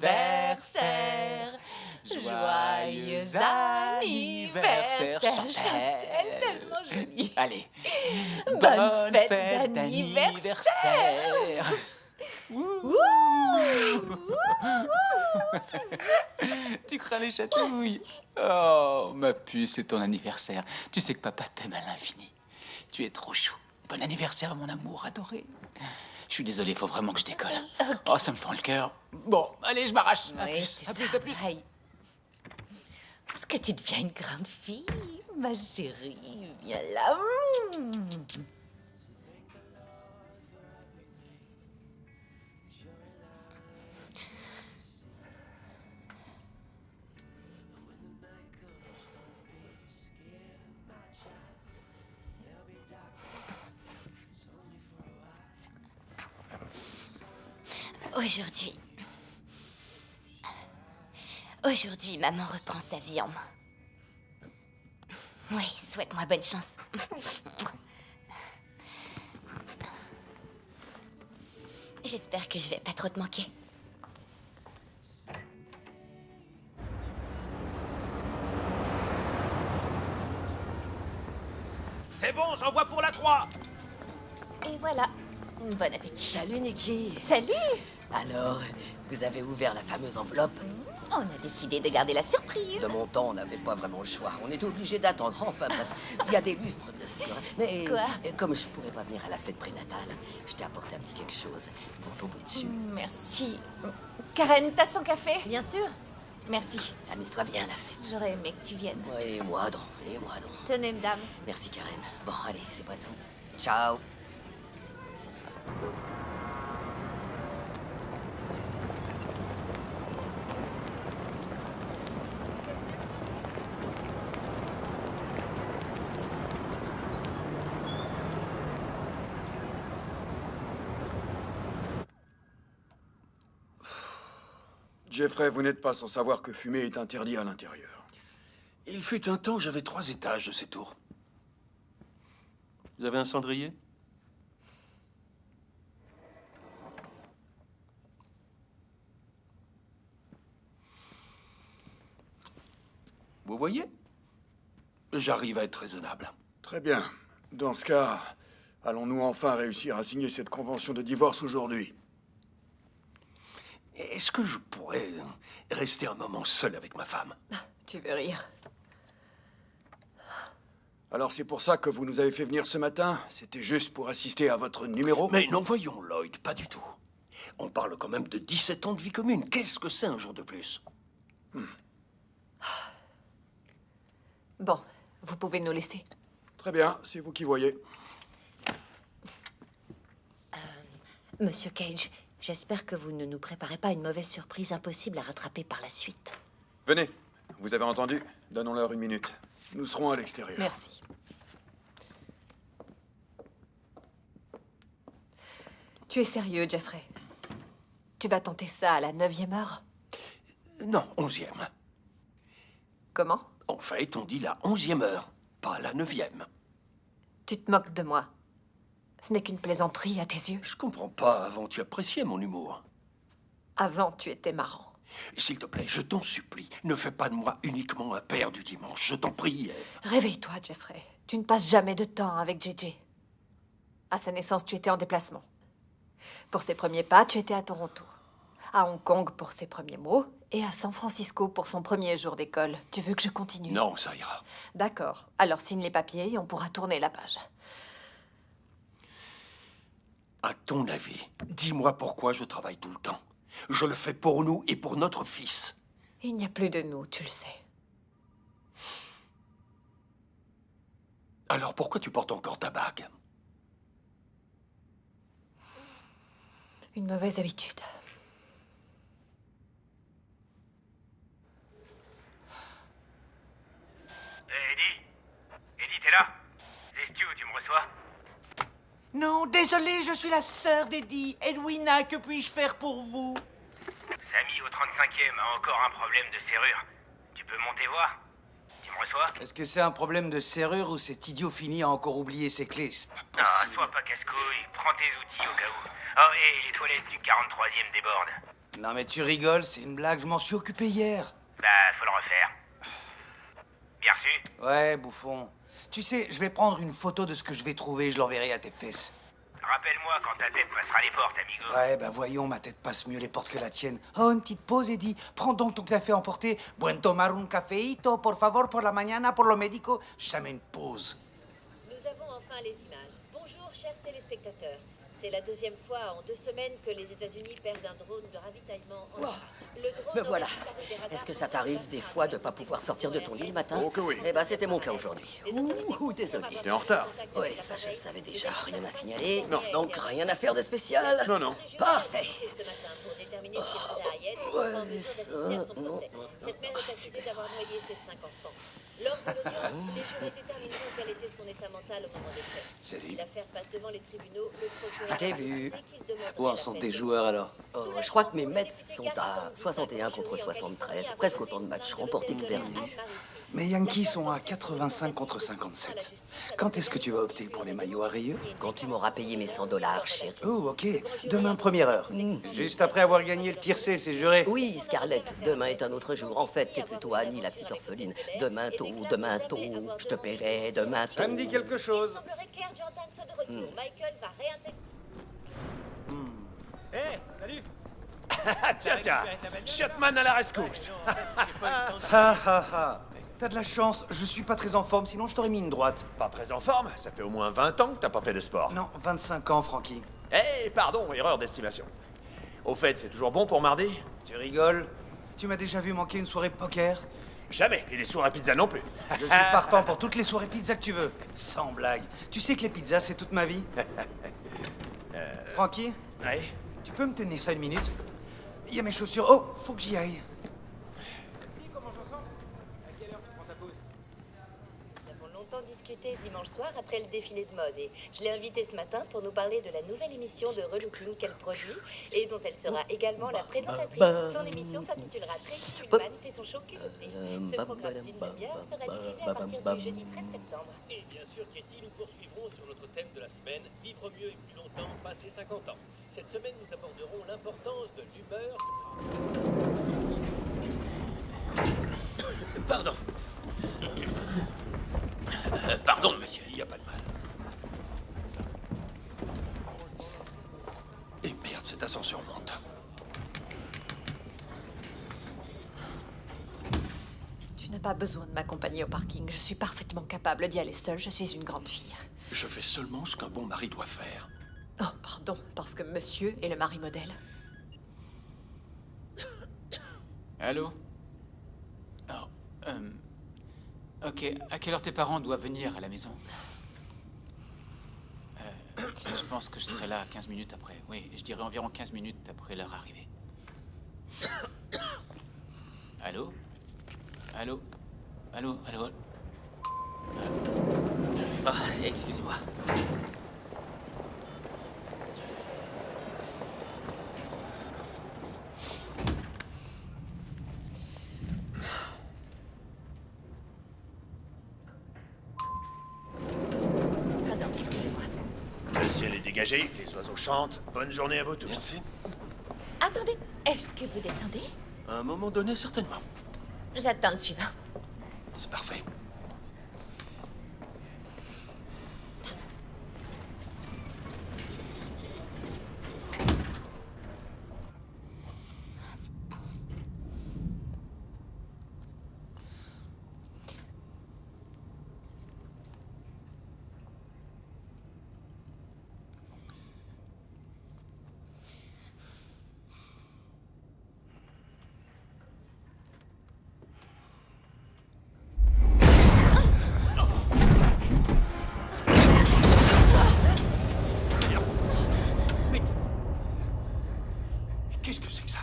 anniversaire. Joyeux anniversaire. Chantelle, tellement jolie. Allez. Bonne fête d'anniversaire. Tu crains les chatouilles. Oh, ma puce, c'est ton anniversaire. Tu sais que papa t'aime à l'infini. Tu es trop chou. Bon anniversaire, mon amour adoré. Je suis désolé, faut vraiment que je décolle. Okay. Oh, ça me fend le cœur. Bon, allez, je m'arrache. Oui, c'est à plus, ça. à plus. Aïe. Est-ce que tu deviens une grande fille, ma chérie? Viens là. Aujourd'hui, maman reprend sa vie en main. Oui, souhaite-moi bonne chance. J'espère que je vais pas trop te manquer. C'est bon, j'envoie pour la 3. Et voilà. Bon appétit. Salut Nikki. Salut! Alors, vous avez ouvert la fameuse enveloppe? On a décidé de garder la surprise. De mon temps, on n'avait pas vraiment le choix. On était obligé d'attendre. Enfin bref, il y a des lustres, bien sûr. Mais Quoi? comme je pourrais pas venir à la fête prénatale, je t'ai apporté un petit quelque chose pour ton bout de jus. Merci. Karen, t'as son café? Bien sûr. Merci. Amuse-toi bien à la fête. J'aurais aimé que tu viennes. Ouais, et moi donc, et moi donc. Tenez, madame. Merci Karen. Bon, allez, c'est pas tout. Ciao. Jeffrey, vous n'êtes pas sans savoir que fumer est interdit à l'intérieur. Il fut un temps, j'avais 3 étages de ces tours. Vous avez un cendrier? Vous voyez? J'arrive à être raisonnable. Très bien. Dans ce cas, allons-nous enfin réussir à signer cette convention de divorce aujourd'hui? Est-ce que je pourrais rester un moment seul avec ma femme? Tu veux rire? Alors c'est pour ça que vous nous avez fait venir ce matin? C'était juste pour assister à votre numéro? Mais non, voyons, Lloyd, pas du tout. On parle quand même de 17 ans de vie commune. Qu'est-ce que c'est un jour de plus? Bon, vous pouvez nous laisser. Très bien, c'est vous qui voyez. Monsieur Cage, j'espère que vous ne nous préparez pas une mauvaise surprise impossible à rattraper par la suite. Venez, vous avez entendu? Donnons-leur 1 minute. Nous serons à l'extérieur. Merci. Tu es sérieux, Jeffrey? Tu vas tenter ça à la 9e heure? Non, 11e. Comment? En fait, on dit la 11e heure, pas la 9e. Tu te moques de moi. Ce n'est qu'une plaisanterie à tes yeux. Je comprends pas, avant tu appréciais mon humour. Avant, tu étais marrant. S'il te plaît, je t'en supplie, ne fais pas de moi uniquement un père du dimanche, je t'en prie. Réveille-toi, Jeffrey. Tu ne passes jamais de temps avec JJ. À sa naissance, tu étais en déplacement. Pour ses premiers pas, tu étais à Toronto. À Hong Kong pour ses premiers mots. Et à San Francisco pour son premier jour d'école. Tu veux que je continue? Non, ça ira. D'accord. Alors signe les papiers et on pourra tourner la page. À ton avis, dis-moi pourquoi je travaille tout le temps. Je le fais pour nous et pour notre fils. Il n'y a plus de nous, tu le sais. Alors pourquoi tu portes encore ta bague? Une mauvaise habitude. Eddie, t'es là? C'est Stu, tu me reçois? Non, désolé, je suis la sœur d'Eddie. Edwina, que puis-je faire pour vous? Sammy au 35e a encore un problème de serrure. Tu peux monter voir? Tu me reçois? Est-ce que c'est un problème de serrure ou cet idiot fini a encore oublié ses clés? C'est pas Ah, possible. sois pas casse-couille, prends tes outils au cas où. Oh, et les toilettes du 43e débordent. Non mais tu rigoles, c'est une blague, je m'en suis occupé hier. Bah, faut le refaire. Bien reçu? Ouais, bouffon. Tu sais, je vais prendre une photo de ce que je vais trouver et je l'enverrai à tes fesses. Rappelle-moi quand ta tête passera les portes, amigo. Ouais, bah voyons, ma tête passe mieux les portes que la tienne. Oh, une petite pause, Eddie. Prends donc ton café emporté. Buen tomar un cafeito, por favor, por la mañana, por lo médico. Jamais une pause. Nous avons enfin les images. Bonjour, chers téléspectateurs. C'est la deuxième fois en 2 semaines que les États-Unis perdent un drone de ravitaillement. Oh, me voilà. Est-ce que ça t'arrive des fois de pas pouvoir sortir de ton lit le matin? Oh que oui. Eh ben, c'était mon cas aujourd'hui. Ouh, désolé. T'es en retard. Ouais, ça je le savais déjà. Rien à signaler. Non. Donc rien à faire de spécial. Non, non. Parfait. Ce matin pour déterminer si Reza Hayed ouais, est en mesure d'assister à son non, procès. Cette mère est accusée d'avoir noyé ses 5 enfants. Lors de l'audience, les jurés détermineront quel était son état mental au moment des faits. Salut. L'affaire passe devant les tribunaux. Le procureur Je t'ai a vu. annoncé qu'il demanderait Où en la sont peine tes de joueurs alors? Oh, je crois que mes Mets sont à 61 contre 73. Presque autant de matchs remportés que perdus. Mes Yankees sont à 85 contre 57. Quand est-ce que tu vas opter pour les maillots à rayures? Quand tu m'auras payé mes 100 $, chérie. Oh, ok. Demain, première heure. Juste après avoir gagné le tiercé, c'est juré. Oui, Scarlett, demain est un autre jour. En fait, t'es plutôt Annie, la petite orpheline. Demain tôt, je te paierai, demain tôt. Ça me dit quelque chose. Il semblerait que Claire Jordan soit de retour. Michael va réintégrer. Tiens, Shotman à la rescousse. Ha ha ha. T'as de la chance, je suis pas très en forme, sinon je t'aurais mis une droite. Pas très en forme, ça fait au moins 20 ans que t'as pas fait de sport. Non, 25 ans, Francky. Pardon, erreur d'estimation. Au fait, c'est toujours bon pour mardi? Tu rigoles? Tu m'as déjà vu manquer une soirée poker? Jamais, et les soirs à pizza non plus. Je suis partant pour toutes les soirées pizza que tu veux. Sans blague. Tu sais que les pizzas, c'est toute ma vie? Francky, Ouais. tu peux me tenir ça une minute? Il y a mes chaussures. Oh, faut que j'y aille. Nous avons longtemps discuté dimanche soir après le défilé de mode et je l'ai invitée ce matin pour nous parler de la nouvelle émission de relooking qu'elle produit et dont elle sera également la présentatrice. Son émission s'intitulera Tracy Ullman fait son show culotté. Ce programme d'une demi-heure sera diffusé à partir du jeudi 13 septembre. Et bien sûr, Katie, nous poursuivrons sur notre thème de la semaine, vivre mieux et plus longtemps, passer 50 ans. Cette semaine, nous aborderons l'importance de l'humeur. Pardon. Pardon, monsieur, il n'y a pas de mal. Et merde, cet ascenseur monte. Tu n'as pas besoin de m'accompagner au parking. Je suis parfaitement capable d'y aller seule. Je suis une grande fille. Je fais seulement ce qu'un bon mari doit faire. Oh, pardon, parce que monsieur est le mari modèle. Allô? Oh, ok, à quelle heure tes parents doivent venir à la maison? Je pense que je serai là 15 minutes après. Oui, je dirais environ 15 minutes après leur arrivée. Allô? Allô? Allô? Allô? Ah, excusez-moi. Pardon, excusez-moi. Le ciel est dégagé, les oiseaux chantent. Bonne journée à vous tous. Merci. Attendez, est-ce que vous descendez? À un moment donné, certainement. J'attends le suivant. C'est parfait. Qu'est-ce que c'est que ça?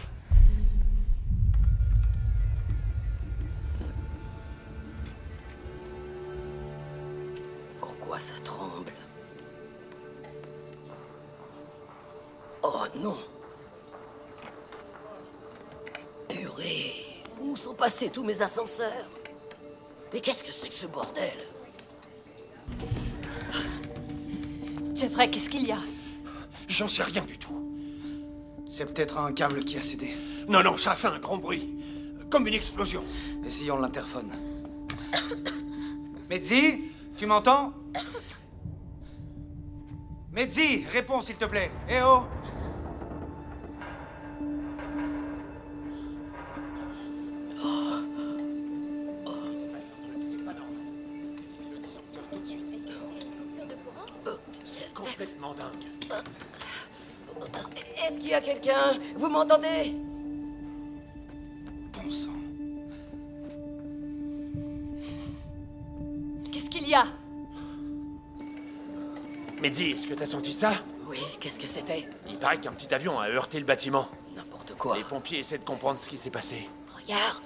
Pourquoi ça tremble? Oh non! Purée! Où sont passés tous mes ascenseurs? Mais qu'est-ce que c'est que ce bordel? Jeffrey, qu'est-ce qu'il y a? J'en sais rien du tout. C'est peut-être un câble qui a cédé. Non, non, ça a fait un grand bruit. Comme une explosion. Essayons l'interphone. Mehdi, tu m'entends? Mehdi, réponds s'il te plaît. Eh oh! C'est pas normal. Vérifie le disjoncteur tout de suite. Est-ce que c'est une coupure de courant? C'est complètement dingue. Est-ce qu'il y a quelqu'un? Vous m'entendez? Bon sang. Qu'est-ce qu'il y a? Mehdi, est-ce que t'as senti ça? Oui, qu'est-ce que c'était? Il paraît qu'un petit avion a heurté le bâtiment. N'importe quoi. Les pompiers essaient de comprendre ce qui s'est passé. Regarde,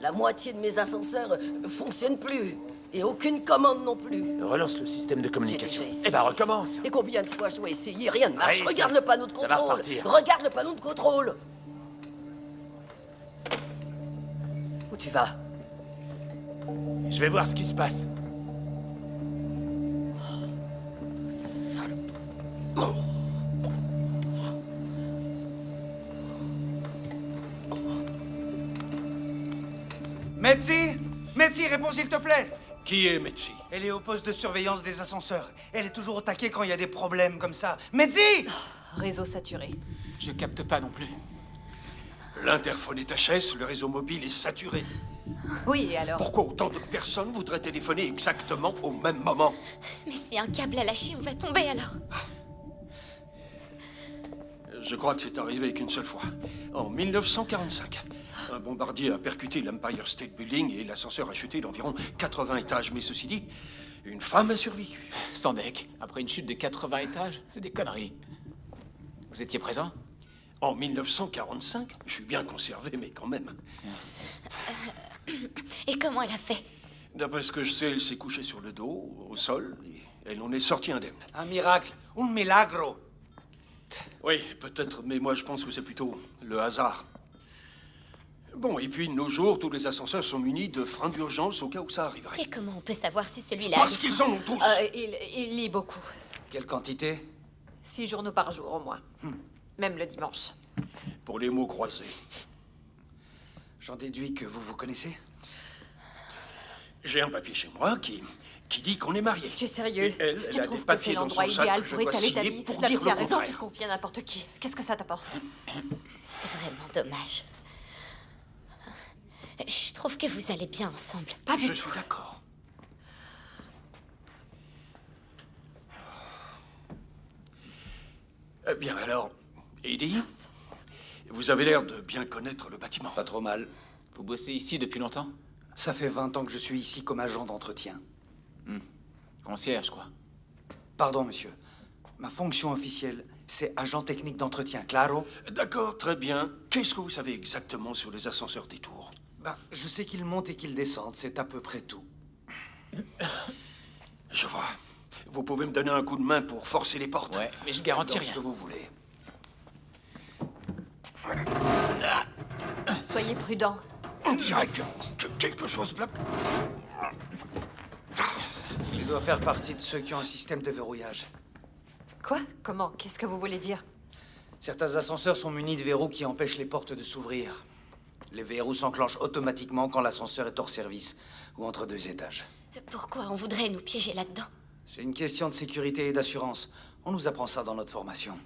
la moitié de mes ascenseurs fonctionnent plus. Et aucune commande non plus. Relance le système de J'ai communication. déjà essayé. Eh ben, recommence. Et combien de fois je dois essayer? Rien ne marche. Allez, Regarde ça- le panneau de ça va contrôle. repartir. Regarde le panneau de contrôle. Où tu vas? Je vais voir ce qui se passe. Salope. Mehdi! Mehdi, réponds s'il te plaît! Qui est Metsi? Elle est au poste de surveillance des ascenseurs. Elle est toujours au taquet quand il y a des problèmes comme ça. Mehdi! Réseau saturé. Je capte pas non plus. L'interphone est HS, le réseau mobile est saturé. Oui, et alors? Pourquoi autant de personnes voudraient téléphoner exactement au même moment? Mais c'est un câble à lâcher, on va tomber alors. Je crois que c'est arrivé qu'une seule fois. En 1945. Un bombardier a percuté l'Empire State Building et l'ascenseur a chuté d'environ 80 étages. Mais ceci dit, une femme a survécu. Sans deck, après une chute de 80 étages, c'est des conneries. Vous étiez présent? En 1945, je suis bien conservé, mais quand même. Et comment elle a fait? D'après ce que je sais, elle s'est couchée sur le dos, au sol, et elle en est sortie indemne. Un miracle, un milagro. Oui, peut-être, mais moi je pense que c'est plutôt le hasard. Bon, et puis de nos jours, tous les ascenseurs sont munis de freins d'urgence au cas où ça arriverait. Et comment on peut savoir si celui-là... Parce qu'ils en ont tous. Il lit beaucoup. Quelle quantité? 6 journaux par jour au moins. Même le dimanche. Pour les mots croisés. J'en déduis que vous vous connaissez? J'ai un papier chez moi qui dit qu'on est mariés. Tu es sérieux? Et elle Tu a trouves des que papiers c'est dans l'endroit son sac idéal que je pour dois étaler ta signer vie? pour La dire psy a le raison, tu contraire. te confies à n'importe qui. Qu'est-ce que ça t'apporte? C'est vraiment dommage. Je trouve que vous allez bien ensemble. Pas du Je tout. suis d'accord. Bien alors, Eddie, vous avez l'air de bien connaître le bâtiment. Pas trop mal. Vous bossez ici depuis longtemps? Ça fait 20 ans que je suis ici comme agent d'entretien. Concierge, quoi. Pardon, monsieur. Ma fonction officielle, c'est agent technique d'entretien, claro? D'accord, très bien. Qu'est-ce que vous savez exactement sur les ascenseurs des tours? Ben, je sais qu'ils montent et qu'ils descendent, c'est à peu près tout. Je vois. Vous pouvez me donner un coup de main pour forcer les portes? Ouais, mais je garantis Dans ce rien. que vous voulez. Soyez prudent. On dirait que quelque chose bloque. Il doit faire partie de ceux qui ont un système de verrouillage. Quoi? Comment? Qu'est-ce que vous voulez dire? Certains ascenseurs sont munis de verrous qui empêchent les portes de s'ouvrir. Les verrous s'enclenchent automatiquement quand l'ascenseur est hors service ou entre 2 étages. Pourquoi on voudrait nous piéger là-dedans? C'est une question de sécurité et d'assurance. On nous apprend ça dans notre formation.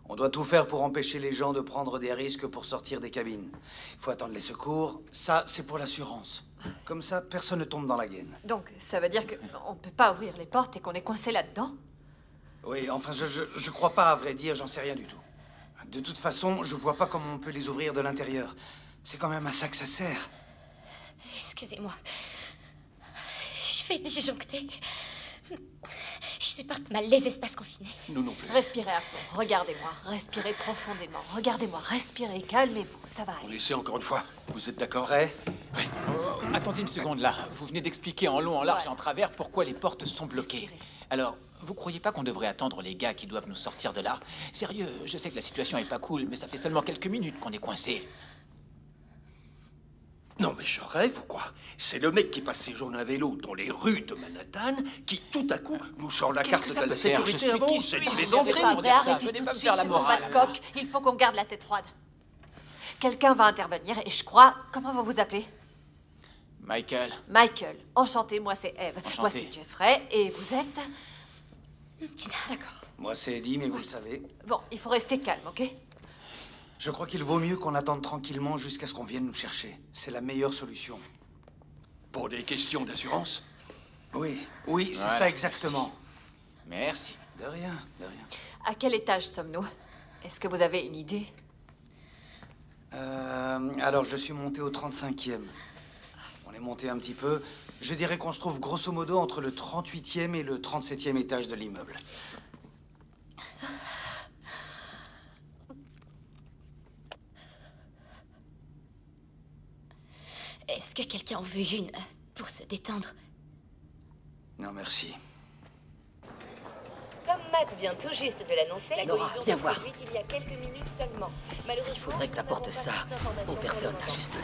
On doit tout faire pour empêcher les gens de prendre des risques pour sortir des cabines. Il faut attendre les secours. Ça, c'est pour l'assurance. Comme ça, personne ne tombe dans la gaine. Donc, ça veut dire qu'on ne peut pas ouvrir les portes et qu'on est coincé là-dedans? Oui, enfin, je crois pas, à vrai dire, j'en sais rien du tout. De toute façon, je vois pas comment on peut les ouvrir de l'intérieur. C'est quand même à ça que ça sert. Excusez-moi. Je vais disjoncter. Je supporte mal les espaces confinés. Nous non plus. Respirez à fond. Regardez-moi. Respirez profondément. Regardez-moi. Respirez. Calmez-vous. Ça va On aller. essaie encore une fois. Vous êtes d'accord? Prêt? Attendez une seconde, là. Vous venez d'expliquer en long, en large Ouais. et en travers pourquoi les portes sont bloquées. Respirez. Alors, vous croyez pas qu'on devrait attendre les gars qui doivent nous sortir de là? Sérieux, je sais que la situation est pas cool, mais ça fait seulement quelques minutes qu'on est coincés. Non, mais je rêve ou quoi? C'est le mec qui passe ses journées à vélo dans les rues de Manhattan qui, tout à coup, nous sort la carte de la sécurité avant. C'est les C'est entrées. pas vrai, arrêtez Venez tout pas de me suite, faire la c'est mon morale. bas de coq. Il faut qu'on garde la tête froide. Quelqu'un va intervenir et je crois... Comment vous vous appelez? Michael, Michael. Enchanté, moi c'est Eve. Enchanté. Voici Jeffrey et vous êtes... Tina. D'accord. Moi, c'est Eddie, mais vous le savez. Bon, il faut rester calme, ok? Je crois qu'il vaut mieux qu'on attende tranquillement jusqu'à ce qu'on vienne nous chercher. C'est la meilleure solution. Pour des questions d'assurance? Oui, oui, c'est Voilà, ça exactement. merci. De rien, de rien. À quel étage sommes-nous? Est-ce que vous avez une idée? Alors, je suis monté au 35e. On est monté un petit peu. Je dirais qu'on se trouve grosso modo entre le 38e et le 37e étage de l'immeuble. Est-ce que quelqu'un en veut une pour se détendre? Non, merci. Comme Matt vient tout juste de l'annoncer, la Nora, collision viens s'est voir. produite il y a quelques minutes seulement. Malheureusement, Il faudrait que t'apportes nous n'avons ça pas toute information aux personnes, pour le là, moment. juste là.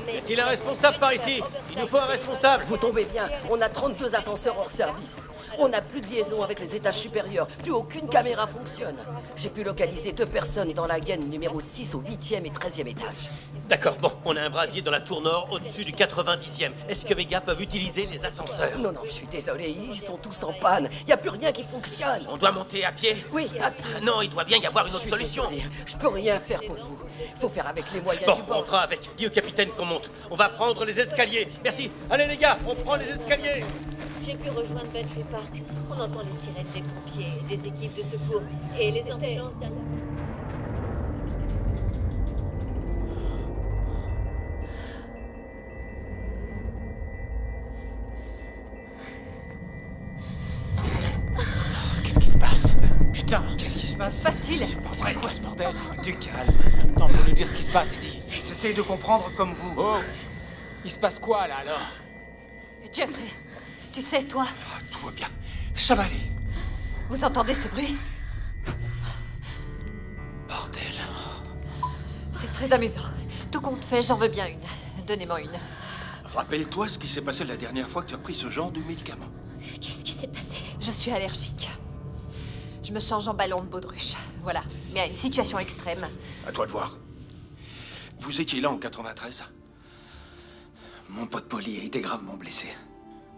Mais- Est-il un responsable par ici? Il nous faut un responsable. Vous tombez bien, on a 32 ascenseurs hors service. On n'a plus de liaison avec les étages supérieurs, plus aucune caméra fonctionne. J'ai pu localiser 2 personnes dans la gaine numéro 6 au 8e et 13e étage. D'accord, bon, on a un brasier dans la tour nord au-dessus du 90e. Est-ce que mes gars peuvent utiliser les ascenseurs? Non, je suis désolé, ils sont tous en panne. Y a plus rien qui fonctionne. On doit monter à pied? Oui, à pied. Ah non, il doit bien y avoir une Je autre suis solution. désolé, je peux rien faire pour vous. Faut faire avec les moyens Bon, du on bord. fera avec. Dis au capitaine qu'on monte. On va prendre les escaliers. Merci. Allez les gars, on prend les escaliers. J'ai pu rejoindre Battery Park. On entend les sirènes des pompiers, des équipes de secours et les ambulances derrière. Qu'est-ce qui se passe? Putain, Qu'est-ce qui se passe? Que se passe-t-il? c'est quoi ce bordel? Du calme. Non, faut nous dire ce qui se passe, Eddie. J'essaye de comprendre comme vous. Oh, il se passe quoi là alors? Jeffrey, tu sais, toi, Ah, tout va bien. Ça va aller. vous entendez ce bruit? Bordel. C'est très amusant. Tout compte fait, j'en veux bien une. Donnez-moi une. Rappelle-toi ce qui s'est passé la dernière fois que tu as pris ce genre de médicament. Qu'est-ce qui s'est passé? Je suis allergique. Je me change en ballon de baudruche. Voilà. Mais à une situation extrême. À toi de voir. Vous étiez là en 93? Mon pote Polly a été gravement blessé.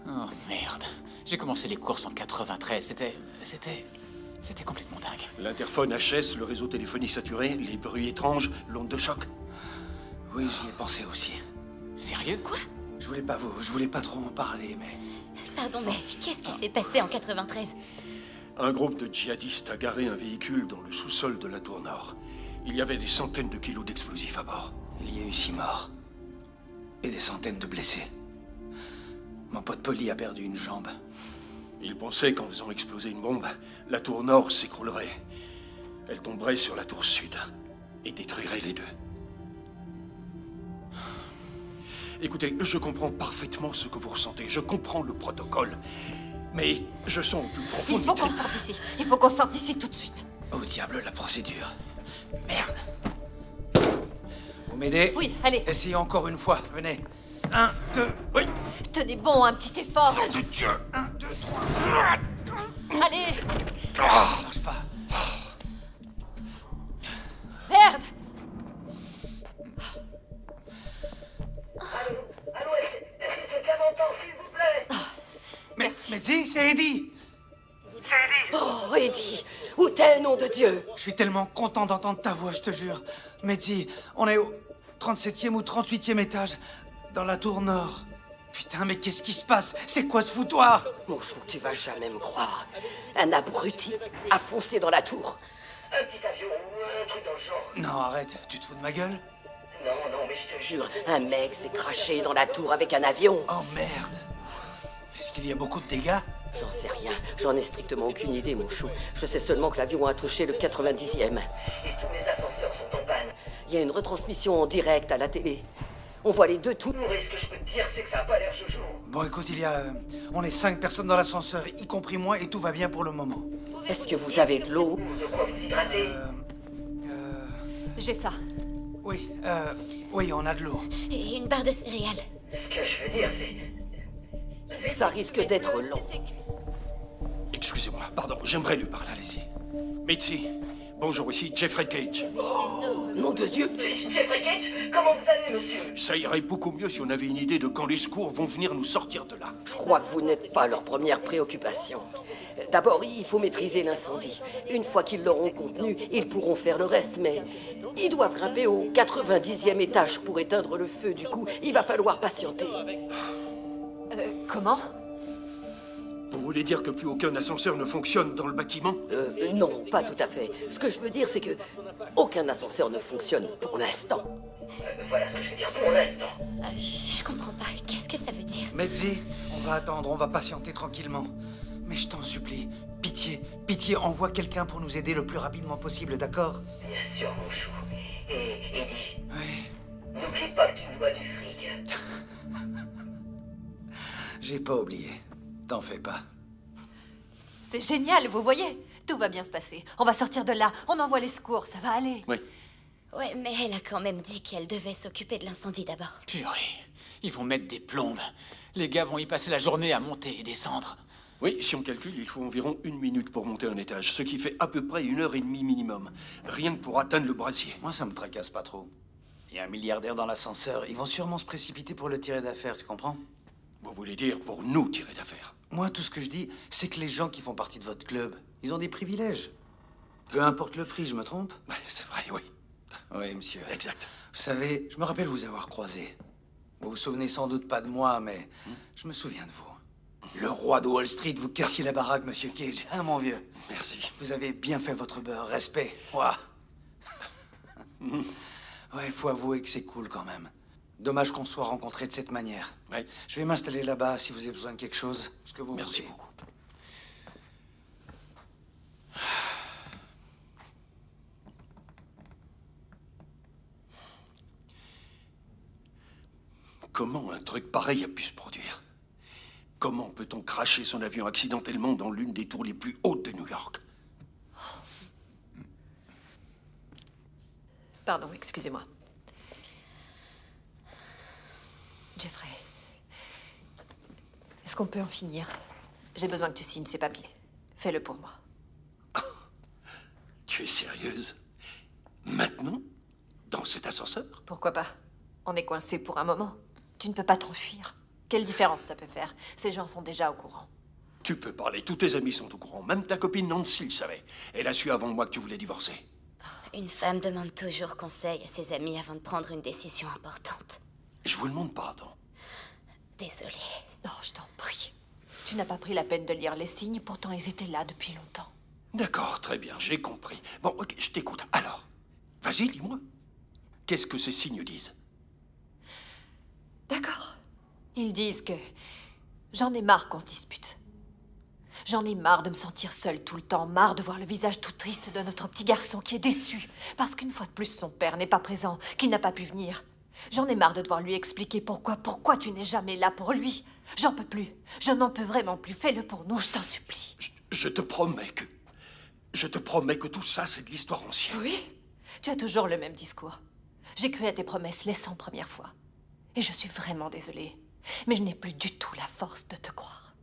Oh merde. J'ai commencé les courses en 93. C'était complètement dingue. L'interphone HS, le réseau téléphonique saturé, les bruits étranges, l'onde de choc. Oui, j'y ai pensé aussi. Sérieux? Quoi? Je voulais pas trop en parler, mais... Pardon, mais qu'est-ce qui s'est passé en 93? Un groupe de djihadistes a garé un véhicule dans le sous-sol de la tour nord. Il y avait des centaines de kilos d'explosifs à bord. Il y a eu 6 morts. Et des centaines de blessés. Mon pote Polly a perdu une jambe. Ils pensaient qu'en faisant exploser une bombe, la tour nord s'écroulerait. Elle tomberait sur la tour sud et détruirait les deux. Écoutez, je comprends parfaitement ce que vous ressentez. Je comprends le protocole. Mais je sens au plus profond... Il faut qu'on sorte d'ici. Il faut qu'on sorte d'ici tout de suite. Au diable, la procédure. Merde. Vous m'aidez? Oui, allez. Essayez encore une fois. Venez. 1, 2... Oui, Tenez bon, un petit effort. de Dieu. 1, 2, 3... Allez. Ça marche pas. Merde. Merci. Mais dis, c'est Eddie. Oh, Eddie, où t'es, nom de Dieu? Je suis tellement content d'entendre ta voix, je te jure. Mais dis, on est au 37e ou 38e étage, dans la tour nord. Putain, mais qu'est-ce qui se passe? C'est quoi ce foutoir? Mon chou, tu vas jamais me croire. Un abruti a foncé dans la tour. Un petit avion ou un truc dans le genre. Non, arrête, tu te fous de ma gueule? Non, mais je te jure. Jure, un mec s'est craché dans la tour avec un avion. Oh merde. Est-ce qu'il y a beaucoup de dégâts? J'en sais rien. J'en ai strictement aucune idée, mon chou. Je sais seulement que l'avion a touché le 90e. Et tous les ascenseurs sont en panne. Il y a une retransmission en direct à la télé. On voit les deux tours. Et ce que je peux te dire, c'est que ça a pas l'air joujou. Bon, écoute, on est 5 personnes dans l'ascenseur, y compris moi, et tout va bien pour le moment. Est-ce que vous avez de l'eau? De quoi vous hydrater? J'ai ça. Oui, Oui, on a de l'eau. Et une barre de céréales. Ce que je veux dire, c'est... Ça risque d'être lent. Excusez-moi, pardon, j'aimerais lui parler. Allez-y. Mitzi, bonjour, ici Jeffrey Cage. Nom de Dieu! Jeffrey Cage, comment vous allez, monsieur? Ça irait beaucoup mieux si on avait une idée de quand les secours vont venir nous sortir de là. Je crois que vous n'êtes pas leur première préoccupation. D'abord, il faut maîtriser l'incendie. Une fois qu'ils l'auront contenu, ils pourront faire le reste, mais ils doivent grimper au 90e étage pour éteindre le feu. Du coup, il va falloir patienter. Comment? Vous voulez dire que plus aucun ascenseur ne fonctionne dans le bâtiment? Non, pas tout à fait. Ce que je veux dire, c'est que aucun ascenseur ne fonctionne pour l'instant. Voilà ce que je veux dire pour l'instant. Je comprends pas. Qu'est-ce que ça veut dire? Medzi, on va attendre, on va patienter tranquillement. Mais je t'en supplie, pitié, pitié, envoie quelqu'un pour nous aider le plus rapidement possible, d'accord? Bien sûr, mon chou. Et Eddie, Oui, n'oublie pas que tu me dois du fric. j'ai pas oublié. T'en fais pas. C'est génial, vous voyez? Tout va bien se passer. On va sortir de là. On envoie les secours, ça va aller. Oui. Ouais, mais elle a quand même dit qu'elle devait s'occuper de l'incendie d'abord. Purée, ils vont mettre des plombes. Les gars vont y passer la journée à monter et descendre. Oui, si on calcule, il faut environ 1 minute pour monter un étage, ce qui fait à peu près 1h30 minimum. Rien que pour atteindre le brasier. Moi, ça me tracasse pas trop. Il y a un milliardaire dans l'ascenseur. Ils vont sûrement se précipiter pour le tirer d'affaire, tu comprends? Vous voulez dire pour nous tirer d'affaire? Moi, tout ce que je dis, c'est que les gens qui font partie de votre club, ils ont des privilèges. Peu importe le prix, je me trompe? Ouais, c'est vrai, oui. Oui, monsieur. Exact. Vous savez, je me rappelle vous avoir croisé. Vous vous souvenez sans doute pas de moi, mais je me souviens de vous. Le roi de Wall Street, vous cassiez la baraque, monsieur Cage. Hein, mon vieux? Merci. Vous avez bien fait votre beurre. Respect. Ouah. Ouais, faut avouer que c'est cool quand même. Dommage qu'on soit rencontrés de cette manière. Ouais. Je vais m'installer là-bas si vous avez besoin de quelque chose. Ce que vous Merci voulez. beaucoup. Comment un truc pareil a pu se produire? Comment peut-on cracher son avion accidentellement dans l'une des tours les plus hautes de New York? Pardon, excusez-moi. Jeffrey, est-ce qu'on peut en finir? J'ai besoin que tu signes ces papiers. Fais-le pour moi. Tu es sérieuse? Maintenant? Dans cet ascenseur? Pourquoi pas? On est coincé pour un moment. Tu ne peux pas t'enfuir. Quelle différence ça peut faire? Ces gens sont déjà au courant. Tu peux parler, tous tes amis sont au courant. Même ta copine Nancy le savait. Elle a su avant moi que tu voulais divorcer. Une femme demande toujours conseil à ses amis avant de prendre une décision importante. Je vous demande pardon. Désolée. Oh, je t'en prie. Tu n'as pas pris la peine de lire les signes, pourtant ils étaient là depuis longtemps. D'accord, très bien, j'ai compris. Bon, ok, je t'écoute. Alors, vas-y, dis-moi. Qu'est-ce que ces signes disent? D'accord. Ils disent que j'en ai marre qu'on se dispute. J'en ai marre de me sentir seule tout le temps, marre de voir le visage tout triste de notre petit garçon qui est déçu parce qu'une fois de plus son père n'est pas présent, qu'il n'a pas pu venir. J'en ai marre de devoir lui expliquer pourquoi tu n'es jamais là pour lui. J'en peux plus. Je n'en peux vraiment plus. Fais-le pour nous, je t'en supplie. Je te promets que... Je te promets que tout ça, c'est de l'histoire ancienne. Oui, tu as toujours le même discours. J'ai cru à tes promesses les 100 premières fois. Et je suis vraiment désolée. Mais je n'ai plus du tout la force de te croire.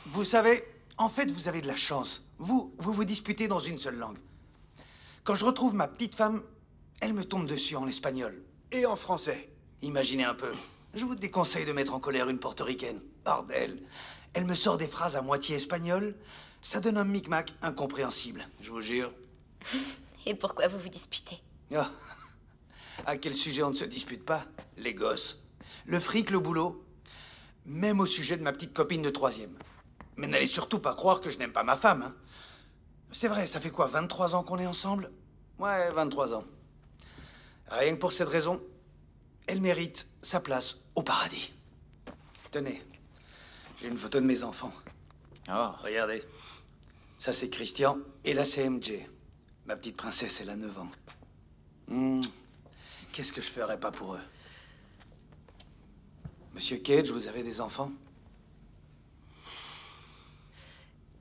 Vous savez, en fait, vous avez de la chance. Vous vous disputez dans une seule langue. Quand je retrouve ma petite femme, elle me tombe dessus en espagnol. Et en français. Imaginez un peu. Je vous déconseille de mettre en colère une portoricaine. Bordel. Elle me sort des phrases à moitié espagnoles. Ça donne un micmac incompréhensible, je vous jure. Et pourquoi vous vous disputez? Ah. À quel sujet on ne se dispute pas? Les gosses. Le fric, le boulot. Même au sujet de ma petite copine de 3e. Mais n'allez surtout pas croire que je n'aime pas ma femme, hein. C'est vrai, ça fait quoi, 23 ans qu'on est ensemble? Ouais, 23 ans. Rien que pour cette raison, elle mérite sa place au paradis. Tenez, j'ai une photo de mes enfants. Oh, Regardez. Ça, c'est Christian, et là, c'est MJ. Ma petite princesse, elle a 9 ans. Qu'est-ce que je ferais pas pour eux? Monsieur Cage, vous avez des enfants?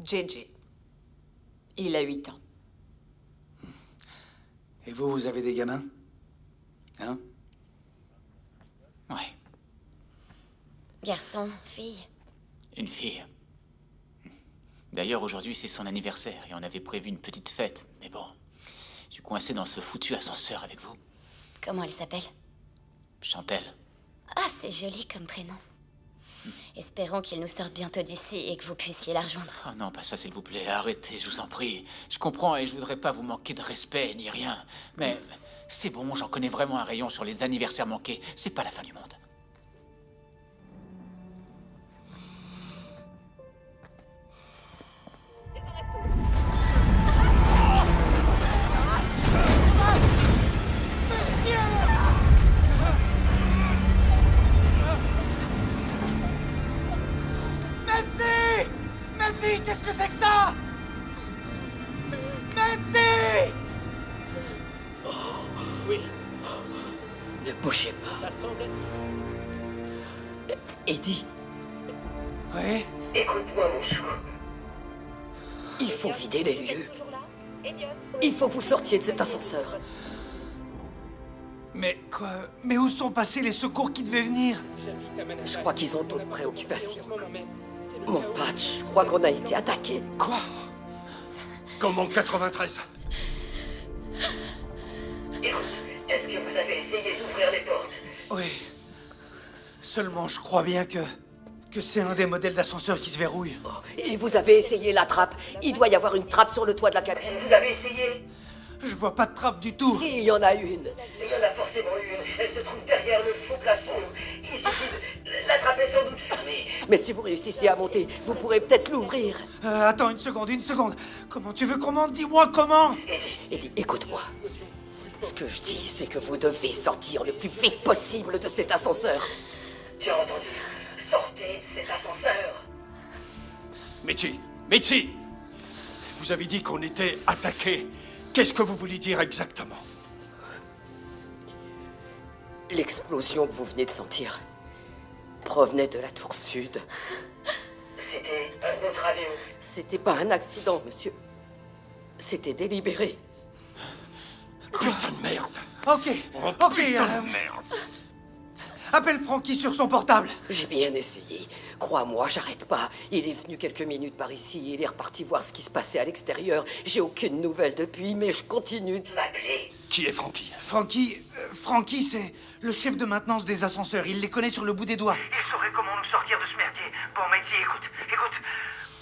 JJ. Il a 8 ans. Et vous, vous avez des gamins? Hein? Ouais, Garçon, fille. une fille. D'ailleurs, aujourd'hui, c'est son anniversaire et on avait prévu une petite fête. Mais bon, je suis coincé dans ce foutu ascenseur avec vous. Comment elle s'appelle? Chantel. Ah, c'est joli comme prénom. Espérons qu'il nous sorte bientôt d'ici et que vous puissiez la rejoindre. Oh non, pas ça, s'il vous plaît. Arrêtez, je vous en prie. Je comprends et je voudrais pas vous manquer de respect ni rien. Mais c'est bon, j'en connais vraiment un rayon sur les anniversaires manqués. C'est pas la fin du monde. Metzi! Metzi, qu'est-ce que c'est que ça? Metzi! Oui, Ne bougez pas. ça semble... Eddie, Oui? Écoute-moi, mon chou. il faut vider les lieux. Toujours là Elliot Il faut que vous sortiez de cet ascenseur. Mais quoi? Mais où sont passés les secours qui devaient venir? J'habite à Manhattan. Je crois qu'ils ont d'autres préoccupations. En ce moment même, c'est le Mon chaos. patch, je crois qu'on a été attaqué. Quoi? Comment 93? Écoute, est-ce que vous avez essayé d'ouvrir les portes? Oui. Seulement, je crois bien que c'est un des modèles d'ascenseur qui se verrouille. Et vous avez essayé la trappe. Il doit y avoir une trappe sur le toit de la cabine. Vous avez essayé? Je vois pas de trappe du tout. Si, il y en a une. Il y en a forcément une. Elle se trouve derrière le faux plafond. Il suffit de... La trappe est sans doute fermée. Mais si vous réussissez à monter, vous pourrez peut-être l'ouvrir. Attends une seconde, une seconde. Comment tu veux qu'on monte? Dis-moi comment. Eddie, écoute-moi. Ce que je dis, c'est que vous devez sortir le plus vite possible de cet ascenseur. Tu as entendu? Sortez de cet ascenseur. Mitzi, vous avez dit qu'on était attaqué. Qu'est-ce que vous voulez dire exactement? L'explosion que vous venez de sentir provenait de la tour sud. C'était un autre avion. C'était pas un accident, monsieur. C'était délibéré. Putain de merde! Ok, Oh, ok. putain de merde! Appelle Frankie sur son portable. J'ai bien essayé. Crois-moi, j'arrête pas. Il est venu quelques minutes par ici. Il est reparti voir ce qui se passait à l'extérieur. J'ai aucune nouvelle depuis, mais je continue. M'appeler. Qui est Frankie? Frankie, c'est le chef de maintenance des ascenseurs. Il les connaît sur le bout des doigts. Il saurait comment nous sortir de ce merdier. Bon, Metzi, écoute.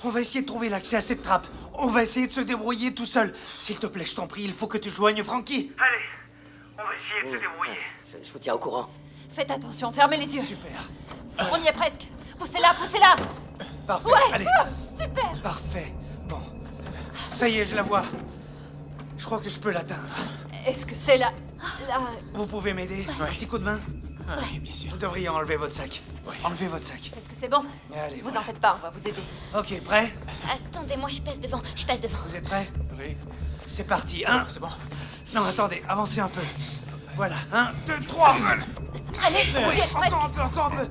On va essayer de trouver l'accès à cette trappe. On va essayer de se débrouiller tout seul. S'il te plaît, je t'en prie, il faut que tu joignes Frankie. Allez, on va essayer de se débrouiller. Je vous tiens au courant. Faites attention, fermez les yeux. Super. On y est presque. Poussez-la, poussez-la. Parfait. Ouais, Allez. super. Parfait. Bon. Ça y est, je la vois. Je crois que je peux l'atteindre. Est-ce que c'est la... Vous pouvez m'aider? Un petit coup de main? Oui, bien sûr. Vous devriez enlever votre sac. Enlevez votre sac. Est-ce que c'est bon? Allez, Vous voilà. en faites pas, on va vous aider. Ok, prêt? Attendez-moi, je passe devant. Vous êtes prêts? Oui. C'est parti. Un. C'est bon. Non, attendez, avancez un peu. Voilà. 1, 2, 3. Allez, vous y êtes presque. Encore un peu, encore un peu.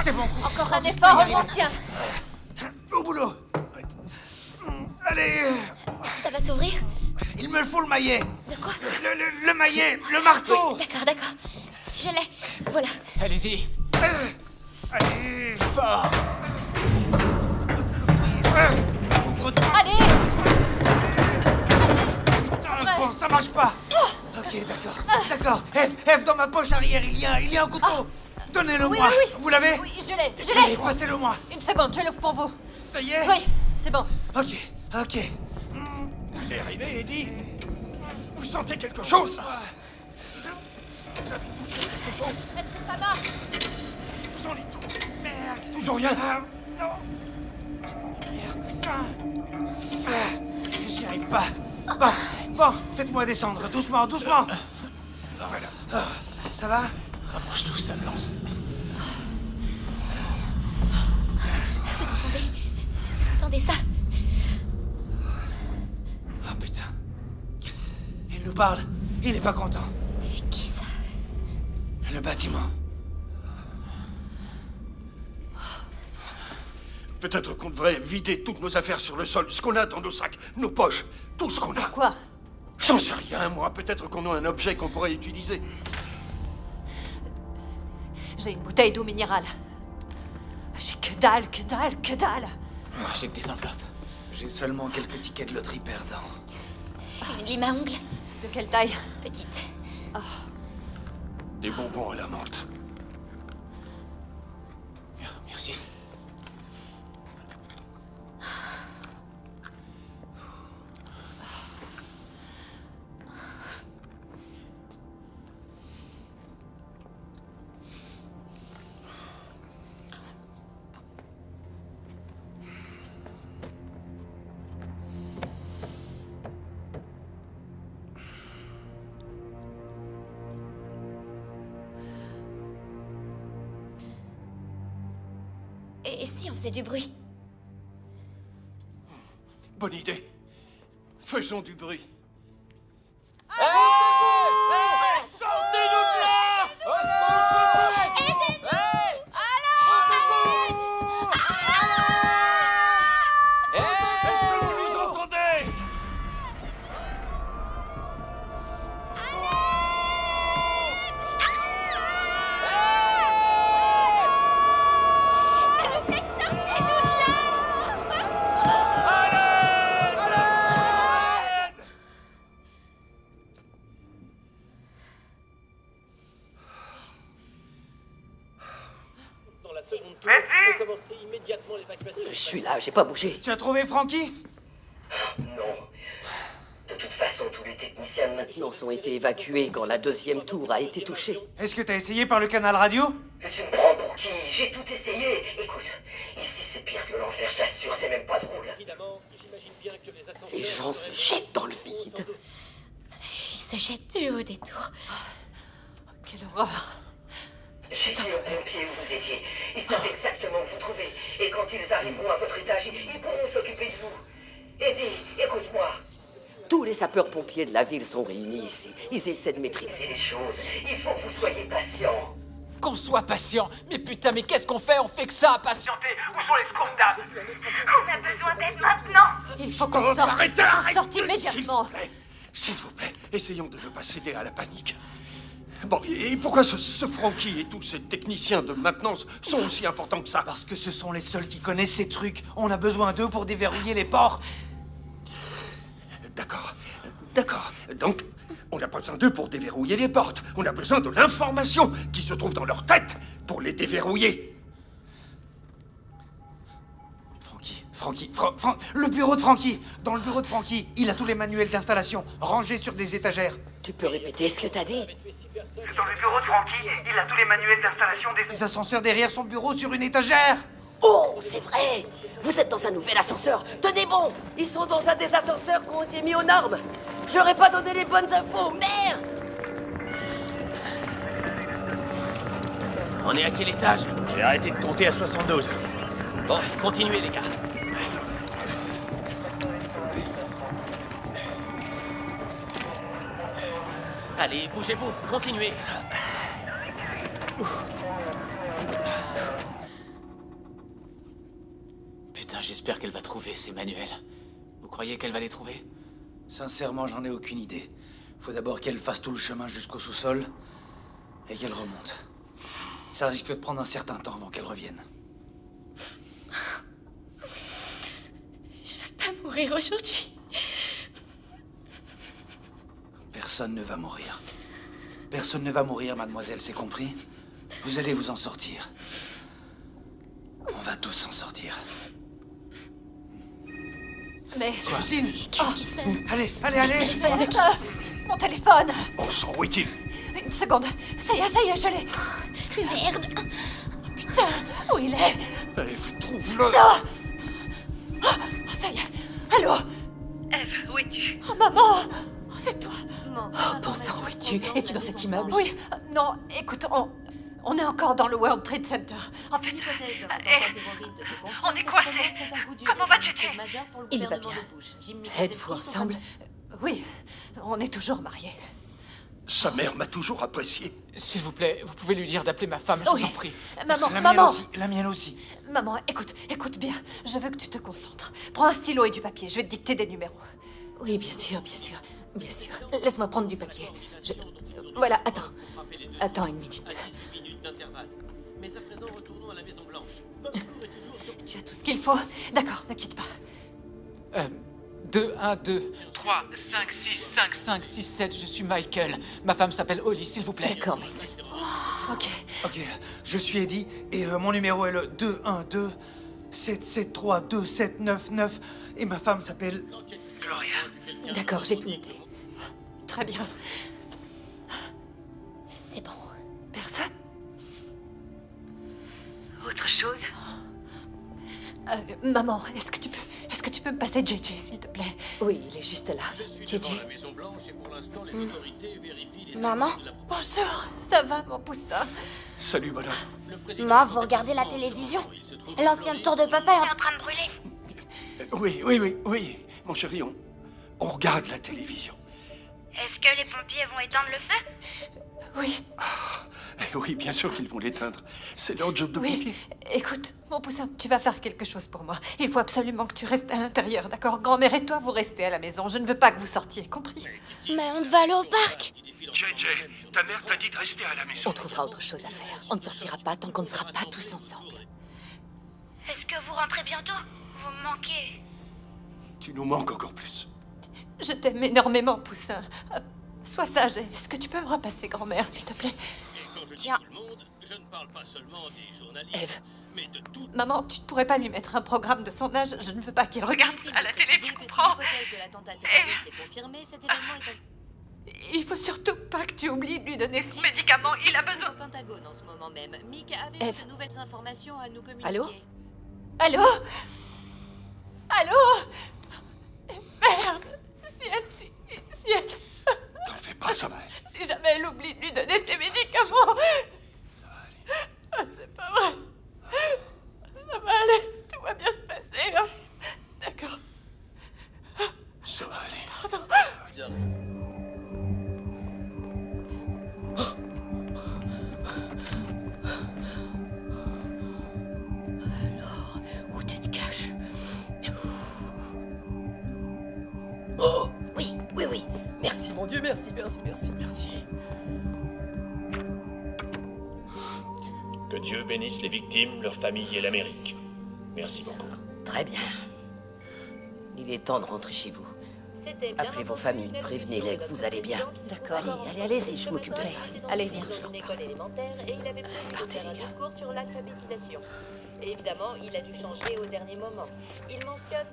C'est bon. Encore un Je peux y effort, on arriver. vous retient. Au boulot. Allez. Ça va s'ouvrir? Il me faut le maillet. De quoi? Le maillet, le marteau. D'accord. Je l'ai. Voilà. Allez-y. Allez. Fort. Ouvre-toi. Allez. Bon, ça marche pas. Ok, d'accord. F, dans ma poche arrière, il y a un couteau. Donnez-le-moi. Oui. Vous l'avez? Oui, je l'ai. Passez-le-moi. Une seconde, je l'ouvre pour vous. Ça y est? Oui, c'est bon. Ok. Vous y arrivez, Eddie? Vous sentez quelque chose? Vous avez touché quelque chose? Est-ce que ça marche? Vous en êtes tout. Merde. Toujours rien? Non. Merde, putain. J'y arrive pas. Bon, faites-moi descendre, doucement. Voilà. Ça va? Approche-nous, ça me lance. Vous entendez ça? Oh putain. Il nous parle. Il est pas content. Qui ça? Le bâtiment. Peut-être qu'on devrait vider toutes nos affaires sur le sol, ce qu'on a dans nos sacs, nos poches, tout ce qu'on a. Quoi? J'en sais rien, moi. Peut-être qu'on a un objet qu'on pourrait utiliser. J'ai une bouteille d'eau minérale. J'ai que dalle, que dalle, que dalle. J'ai que des enveloppes. J'ai seulement quelques tickets de loterie perdants. Une lime à ongles. De quelle taille? Petite. Des bonbons à la menthe. Merci. Et si on faisait du bruit? Bonne idée. Faisons du bruit. Sortez-nous de là! Est-ce que vous nous entendez? Dans la seconde tour, Betty il faut commencer immédiatement l'évacuation. Je suis là, j'ai pas bougé. Tu as trouvé Frankie? Non. De toute façon, tous les techniciens de Maintenant ont été évacués quand la deuxième tour a été touchée. Est-ce que t'as essayé par le canal radio? Mais tu me prends pour qui? J'ai tout essayé. Écoute, ici c'est pire que l'enfer, je t'assure, c'est même pas drôle. Évidemment, j'imagine bien que les ascenseurs... Les gens se jettent dans le vide. Ils se jettent du haut des tours. Quelle horreur. J'ai dit aux pompiers où vous étiez. Ils savent exactement où vous trouvez. Et quand ils arriveront à votre étage, ils pourront s'occuper de vous. Eddie, écoute-moi. Tous les sapeurs-pompiers de la ville sont réunis ici. Ils essaient de maîtriser. C'est les choses. Il faut que vous soyez patient. Qu'on soit patient. Mais putain, mais qu'est-ce qu'on fait? On fait que ça, patient. Où sont les secours d'âme? On a besoin d'aide maintenant. Il faut qu'on sorte. Arrêtez, On arrêtez. sorte immédiatement. S'il vous plaît, essayons de ne pas céder à la panique. Bon, et pourquoi ce Frankie et tous ces techniciens de maintenance sont aussi importants que ça? Parce que ce sont les seuls qui connaissent ces trucs. On a besoin d'eux pour déverrouiller les portes. D'accord. Donc, on n'a pas besoin d'eux pour déverrouiller les portes. On a besoin de l'information qui se trouve dans leur tête pour les déverrouiller. Le bureau de Frankie. Dans le bureau de Frankie, il a tous les manuels d'installation rangés sur des étagères. Tu peux répéter ce que t'as dit? Dans le bureau de Frankie, il a tous les manuels d'installation des... Les ascenseurs derrière son bureau sur une étagère. Oh, c'est vrai! Vous êtes dans un nouvel ascenseur. Tenez bon! Ils sont dans un des ascenseurs qui ont été mis aux normes. J'aurais pas donné les bonnes infos, merde! On est à quel étage? J'ai arrêté de compter à 72. Bon, continuez les gars. Allez, bougez-vous, continuez. Putain, j'espère qu'elle va trouver ces manuels. Vous croyez qu'elle va les trouver? Sincèrement, j'en ai aucune idée. Faut d'abord qu'elle fasse tout le chemin jusqu'au sous-sol et qu'elle remonte. Ça risque de prendre un certain temps avant qu'elle revienne. Je veux pas mourir aujourd'hui. Personne ne va mourir. Personne ne va mourir, mademoiselle, c'est compris? Vous allez vous en sortir. On va tous s'en sortir. Mais... Lucille! Qu'est-ce qui sonne? Allez! Mon téléphone! Bon sang, où est-il? Une seconde. Ça y est, je l'ai. Merde. Putain, où il est? Eve, trouve-le! Ça y est. Allô? Eve, où es-tu? Oh, maman! C'est toi. Oh, bon sang, où es-tu? Es-tu dans cet immeuble? Oui. Non, écoute, on est encore dans le World Trade Center. En fait, on est coincés. Comment va JJ? il va bien. Êtes-vous ensemble? Oui, on est toujours mariés. Sa mère m'a toujours apprécié. S'il vous plaît, vous pouvez lui dire d'appeler ma femme, je vous en prie. La mienne aussi. Maman, écoute bien. Je veux que tu te concentres. Prends un stylo et du papier. Je vais te dicter des numéros. Oui, bien sûr, bien sûr. Bien sûr. Laisse-moi prendre du papier. Voilà, attends. Attends une minute. 18 minutes d'intervalle. Mais à présent, retournons à la Maison Blanche. Bob Blue est toujours sur... Tu as tout ce qu'il faut. D'accord, ne quitte pas. 2, 1, 2, 3, 5, 6, 5, 5, 6, 7, je suis Michael. Ma femme s'appelle Holly, s'il vous plaît. D'accord, Michael. Ok. Ok, je suis Eddie et mon numéro est le 212 773 2799 et ma femme s'appelle Gloria. D'accord, j'ai tout noté. Très bien. C'est bon. Personne? Autre chose? Maman, est-ce que tu peux me passer JJ, s'il te plaît? Oui, il est juste là. JJ. La Maison Blanche et pour l'instant, les autorités vérifient les... Maman? Bonjour, ça va, mon poussin? Salut, madame. Maman, vous regardez la télévision? L'ancienne tour de papa est en train de brûler. Oui. Mon chéri, on regarde la télévision. Est-ce que les pompiers vont éteindre le feu? Oui. Oui, bien sûr qu'ils vont l'éteindre. C'est leur job de pompier. Écoute, mon poussin, tu vas faire quelque chose pour moi. Il faut absolument que tu restes à l'intérieur, d'accord? Grand-mère et toi, vous restez à la maison. Je ne veux pas que vous sortiez, compris? Mais on devait aller au parc. JJ, ta mère t'a dit de rester à la maison. On trouvera autre chose à faire. On ne sortira pas tant qu'on ne sera pas tous ensemble. Est-ce que vous rentrez bientôt? Vous me manquez. Tu nous manques encore plus. Je t'aime énormément, poussin. Sois sage. Est-ce que tu peux me repasser grand-mère, s'il te plaît? Tiens. Je ne parle pas seulement des journalistes, Eve. mais de tout... Maman, tu ne pourrais pas lui mettre un programme de son âge? Je ne veux pas qu'il regarde ça à la télé, tu comprends? l'hypothèse de l'attentat terroriste est confirmée, cet événement est... Il faut surtout pas que tu oublies de lui donner son médicament. Il a besoin... au Pentagone en ce moment même. Mick, avez-vous Eve. de nouvelles informations à nous communiquer? Allô? Allô? Allô? Merde! Si elle... T'en fais pas, ça va aller. Si jamais elle oublie de lui donner ses médicaments... Ça va aller. Ah, c'est pas vrai. Ça va aller. Tout va bien se passer. Hein? D'accord. Ça va aller. Pardon. Alors, où tu te caches? Oh, oui. Merci, mon Dieu, merci. Que Dieu bénisse les victimes, leurs familles et l'Amérique. Merci beaucoup. Très bien. Il est temps de rentrer chez vous. C'était bien Appelez vos entendu familles, une prévenez-les allusion que de vous notre allez bien. télévision qui se D'accord, trouve à allez-y, je m'occupe de ça. Allez, viens. dans une école élémentaire et il avait prévu de Partez, faire un les gars. discours sur l'alphabétisation. Et évidemment, il a dû changer au dernier moment. Il mentionne...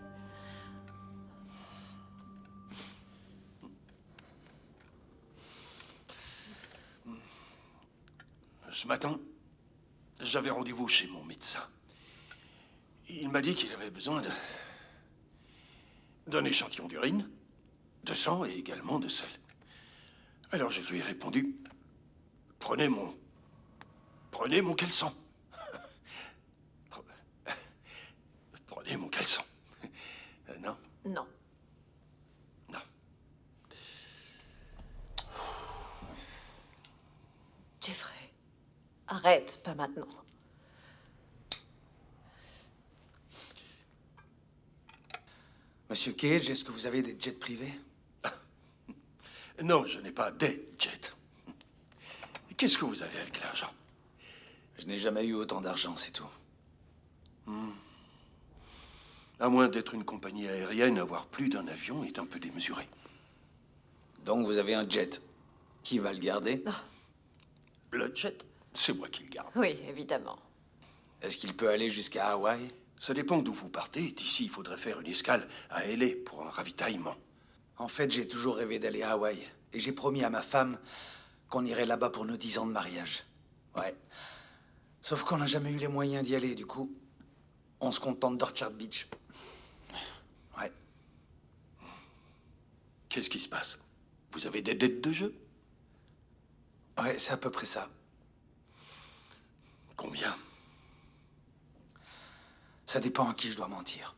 Ce matin, j'avais rendez-vous chez mon médecin. Il m'a dit qu'il avait besoin d'un échantillon d'urine, de sang et également de sel. Alors je lui ai répondu, prenez mon caleçon. Prenez mon caleçon. Non? Non. Non. Jeffrey, arrête, pas maintenant. Monsieur Cage, est-ce que vous avez des jets privés? Non, je n'ai pas des jets. Qu'est-ce que vous avez avec l'argent? Je n'ai jamais eu autant d'argent, c'est tout. À moins d'être une compagnie aérienne, avoir plus d'un avion est un peu démesuré. Donc vous avez un jet. Qui va le garder? Le jet, c'est moi qui le garde. Oui, évidemment. Est-ce qu'il peut aller jusqu'à Hawaï? Ça dépend d'où vous partez. D'ici, il faudrait faire une escale à LA pour un ravitaillement. En fait, j'ai toujours rêvé d'aller à Hawaï. Et j'ai promis à ma femme qu'on irait là-bas pour nos 10 ans de mariage. Ouais. Sauf qu'on n'a jamais eu les moyens d'y aller, du coup, on se contente d'Orchard Beach. Ouais. Qu'est-ce qui se passe? Vous avez des dettes de jeu? Ouais, c'est à peu près ça. Combien? Ça dépend à qui je dois mentir.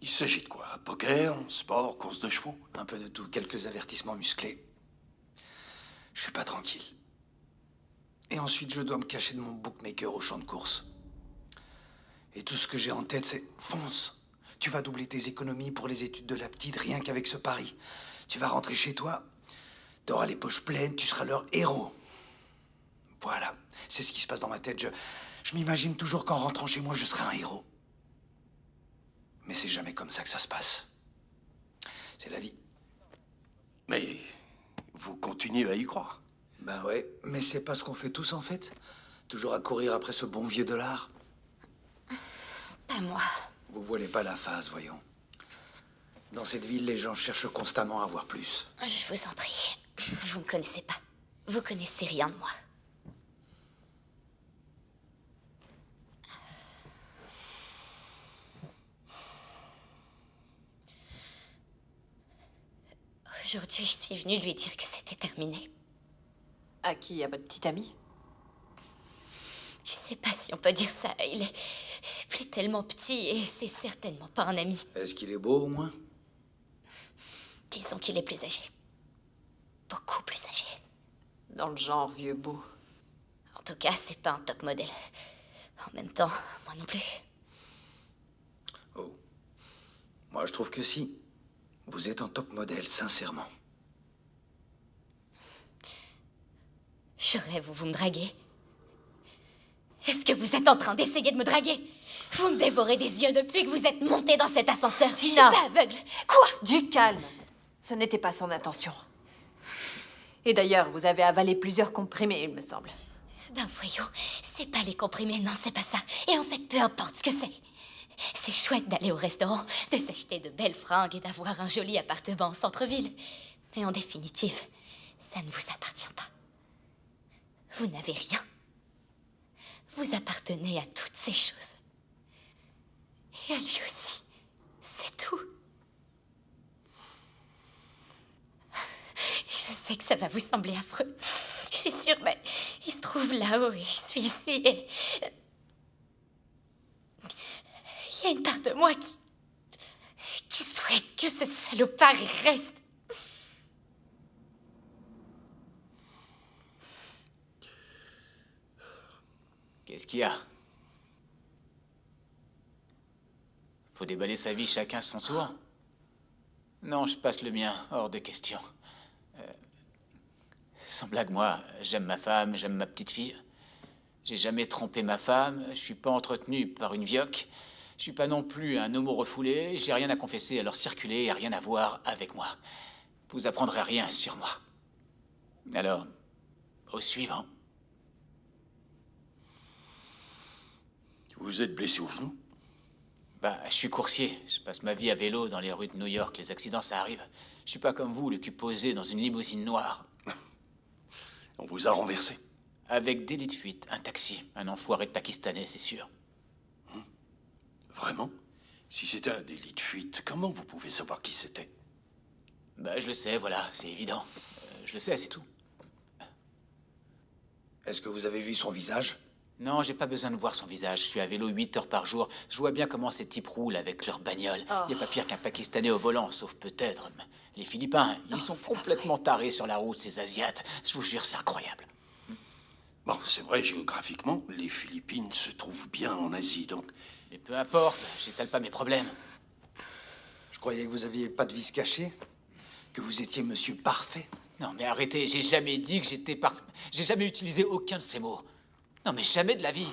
Il s'agit de quoi? Poker, sport, course de chevaux? Un peu de tout, quelques avertissements musclés. Je suis pas tranquille. Et ensuite, je dois me cacher de mon bookmaker au champ de course. Et tout ce que j'ai en tête, c'est fonce. Tu vas doubler tes économies pour les études de la petite, rien qu'avec ce pari. Tu vas rentrer chez toi, t'auras les poches pleines, tu seras leur héros. Voilà, c'est ce qui se passe dans ma tête. Je m'imagine toujours qu'en rentrant chez moi, je serai un héros. Mais c'est jamais comme ça que ça se passe. C'est la vie. Mais vous continuez à y croire. Ben ouais, mais c'est pas ce qu'on fait tous en fait. Toujours à courir après ce bon vieux dollar. Pas moi. Vous voilez pas la face, voyons. Dans cette ville, les gens cherchent constamment à avoir plus. Je vous en prie. Vous me connaissez pas. Vous connaissez rien de moi. Aujourd'hui, je suis venue lui dire que c'était terminé. À qui? À votre petite amie? Je sais pas si on peut dire ça. Il est plus tellement petit et c'est certainement pas un ami. Est-ce qu'il est beau, au moins? Disons qu'il est plus âgé. Beaucoup plus âgé. Dans le genre vieux beau. En tout cas, c'est pas un top modèle. En même temps, moi non plus. Oh. Moi, je trouve que si. Vous êtes un top modèle, sincèrement. Je rêve où vous me draguez. Est-ce que vous êtes en train d'essayer de me draguer? Vous me dévorez des yeux depuis que vous êtes monté dans cet ascenseur. Tina! Je suis pas aveugle. Quoi? Du calme. Ce n'était pas son intention. Et d'ailleurs, vous avez avalé plusieurs comprimés, il me semble. Ben voyons, c'est pas les comprimés, non, c'est pas ça. Et en fait, peu importe ce que c'est. C'est chouette d'aller au restaurant, de s'acheter de belles fringues et d'avoir un joli appartement en centre-ville. Mais en définitive, ça ne vous appartient pas. Vous n'avez rien. Vous appartenez à toutes ces choses. Et à lui aussi. C'est tout. Je sais que ça va vous sembler affreux. Je suis sûre, mais il se trouve là-haut et je suis ici et... Il y a une part de moi qui souhaite que ce salopard reste. Qu'est-ce qu'il y a? Faut déballer sa vie chacun à son tour? Non, je passe le mien, hors de question. Sans blague, moi, j'aime ma femme, j'aime ma petite fille. J'ai jamais trompé ma femme, je suis pas entretenu par une vioque. Je suis pas non plus un homo refoulé, j'ai rien à confesser, alors circuler et rien à voir avec moi. Vous apprendrez rien sur moi. Alors, au suivant. Vous êtes blessé au genou? Bah, je suis coursier. Je passe ma vie à vélo dans les rues de New York. Les accidents, ça arrive. Je suis pas comme vous, le cul posé dans une limousine noire. On vous a renversé? Avec délit de fuite, un taxi. Un enfoiré de Pakistanais, c'est sûr. Vraiment? Si c'était un délit de fuite, comment vous pouvez savoir qui c'était? Bah, je le sais, voilà, c'est évident. Je le sais, c'est tout. Est-ce que vous avez vu son visage? Non, j'ai pas besoin de voir son visage. Je suis à vélo 8 heures par jour. Je vois bien comment ces types roulent avec leur bagnole. Oh. Y a pas pire qu'un Pakistanais au volant, sauf peut-être les Philippins. Ils sont complètement tarés sur la route, ces Asiates. Je vous jure, c'est incroyable. Bon, c'est vrai, géographiquement, les Philippines se trouvent bien en Asie, donc... Mais peu importe, j'étale pas mes problèmes. Je croyais que vous aviez pas de vice caché, que vous étiez monsieur parfait. Non, mais arrêtez, j'ai jamais dit que j'étais parfait. J'ai jamais utilisé aucun de ces mots. Non, mais jamais de la vie.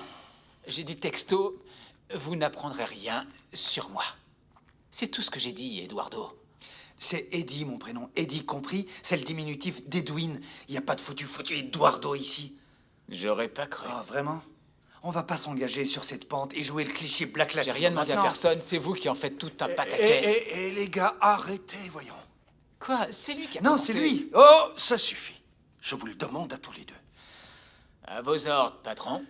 J'ai dit texto, vous n'apprendrez rien sur moi. C'est tout ce que j'ai dit, Eduardo. C'est Eddie, mon prénom. Eddie compris, c'est le diminutif d'Edwin. Il n'y a pas de foutu Eduardo ici. J'aurais pas cru. Oh, vraiment? On va pas s'engager sur cette pente et jouer le cliché Black Latino. J'ai rien demandé à personne, c'est vous qui en faites tout un pataquès. Et les gars, arrêtez, voyons. Quoi? C'est lui qui a Non, commencé. c'est lui. Oh, ça suffit. Je vous le demande à tous les deux. À vos ordres, patron.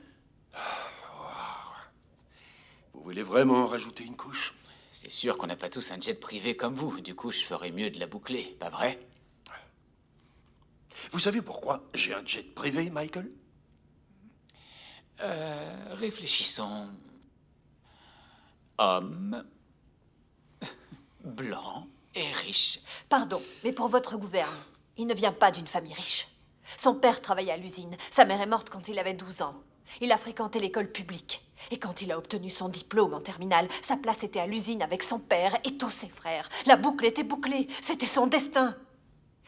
Vous voulez vraiment en rajouter une couche? C'est sûr qu'on n'a pas tous un jet privé comme vous. Du coup, je ferais mieux de la boucler, pas vrai? Vous savez pourquoi j'ai un jet privé, Michael? Réfléchissons. Homme, blanc et riche. Pardon, mais pour votre gouverne, il ne vient pas d'une famille riche. Son père travaillait à l'usine. Sa mère est morte quand il avait 12 ans. Il a fréquenté l'école publique. Et quand il a obtenu son diplôme en terminale, sa place était à l'usine avec son père et tous ses frères. La boucle était bouclée. C'était son destin.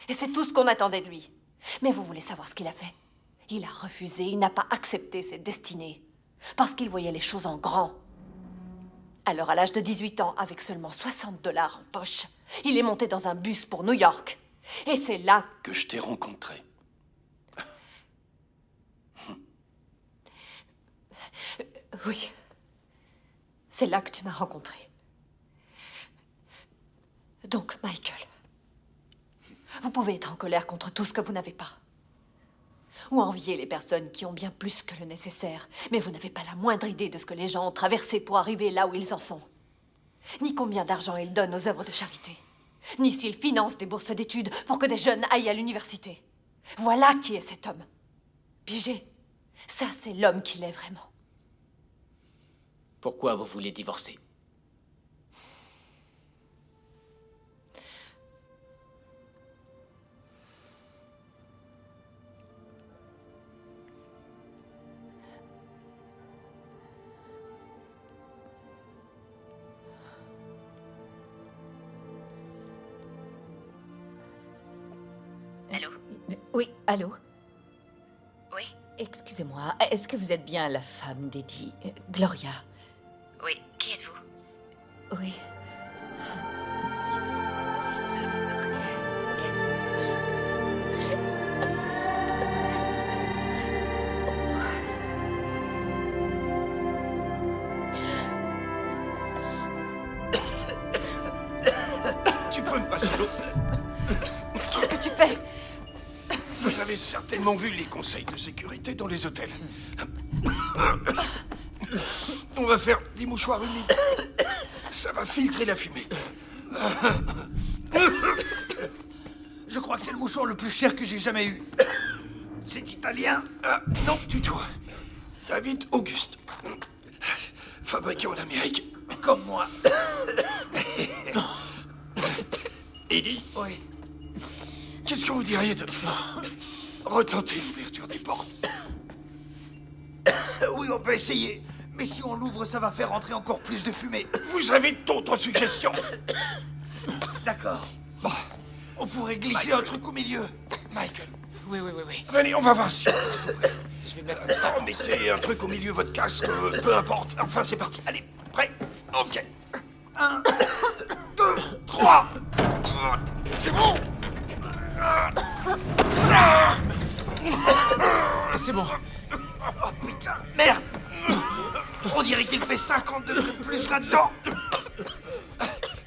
Et c'est tout ce qu'on attendait de lui. Mais vous voulez savoir ce qu'il a fait? Il a refusé, il n'a pas accepté cette destinée. Parce qu'il voyait les choses en grand. Alors, à l'âge de 18 ans, avec seulement $60 en poche, il est monté dans un bus pour New York. Et c'est là que je t'ai rencontré. Oui. C'est là que tu m'as rencontré. Donc, Michael, vous pouvez être en colère contre tout ce que vous n'avez pas. Ou envier les personnes qui ont bien plus que le nécessaire. Mais vous n'avez pas la moindre idée de ce que les gens ont traversé pour arriver là où ils en sont. Ni combien d'argent ils donnent aux œuvres de charité. Ni s'ils financent des bourses d'études pour que des jeunes aillent à l'université. Voilà qui est cet homme. Pigé, ça c'est l'homme qu'il est vraiment. Pourquoi vous voulez divorcer? Allô? Oui, allô? Oui? Excusez-moi, est-ce que vous êtes bien la femme d'Eddie? Gloria? Oui, qui êtes-vous? Oui. Tu peux me passer l'eau? Qu'est-ce que tu fais? Vous avez certainement vu les conseils de sécurité dans les hôtels. On va faire des mouchoirs humides. Ça va filtrer la fumée. Je crois que c'est le mouchoir le plus cher que j'ai jamais eu. C'est italien? Non, du tout. David Auguste. Fabriqué en Amérique. Comme moi. Eddie? Oui. Qu'est-ce que vous diriez de retenter l'ouverture des portes? Oui, on peut essayer. Mais si on l'ouvre, ça va faire entrer encore plus de fumée. Vous avez d'autres suggestions? D'accord. Bon, on pourrait glisser un truc au milieu. Michael. Oui. Venez, on va voir si... Je vais mettre ça. Mettez un truc au milieu de votre casque, peu importe. Enfin, c'est parti. Allez, prêt? Ok. 1, 2, 3. C'est bon. C'est bon. Oh putain, merde. On dirait qu'il fait 50 degrés de plus là-dedans.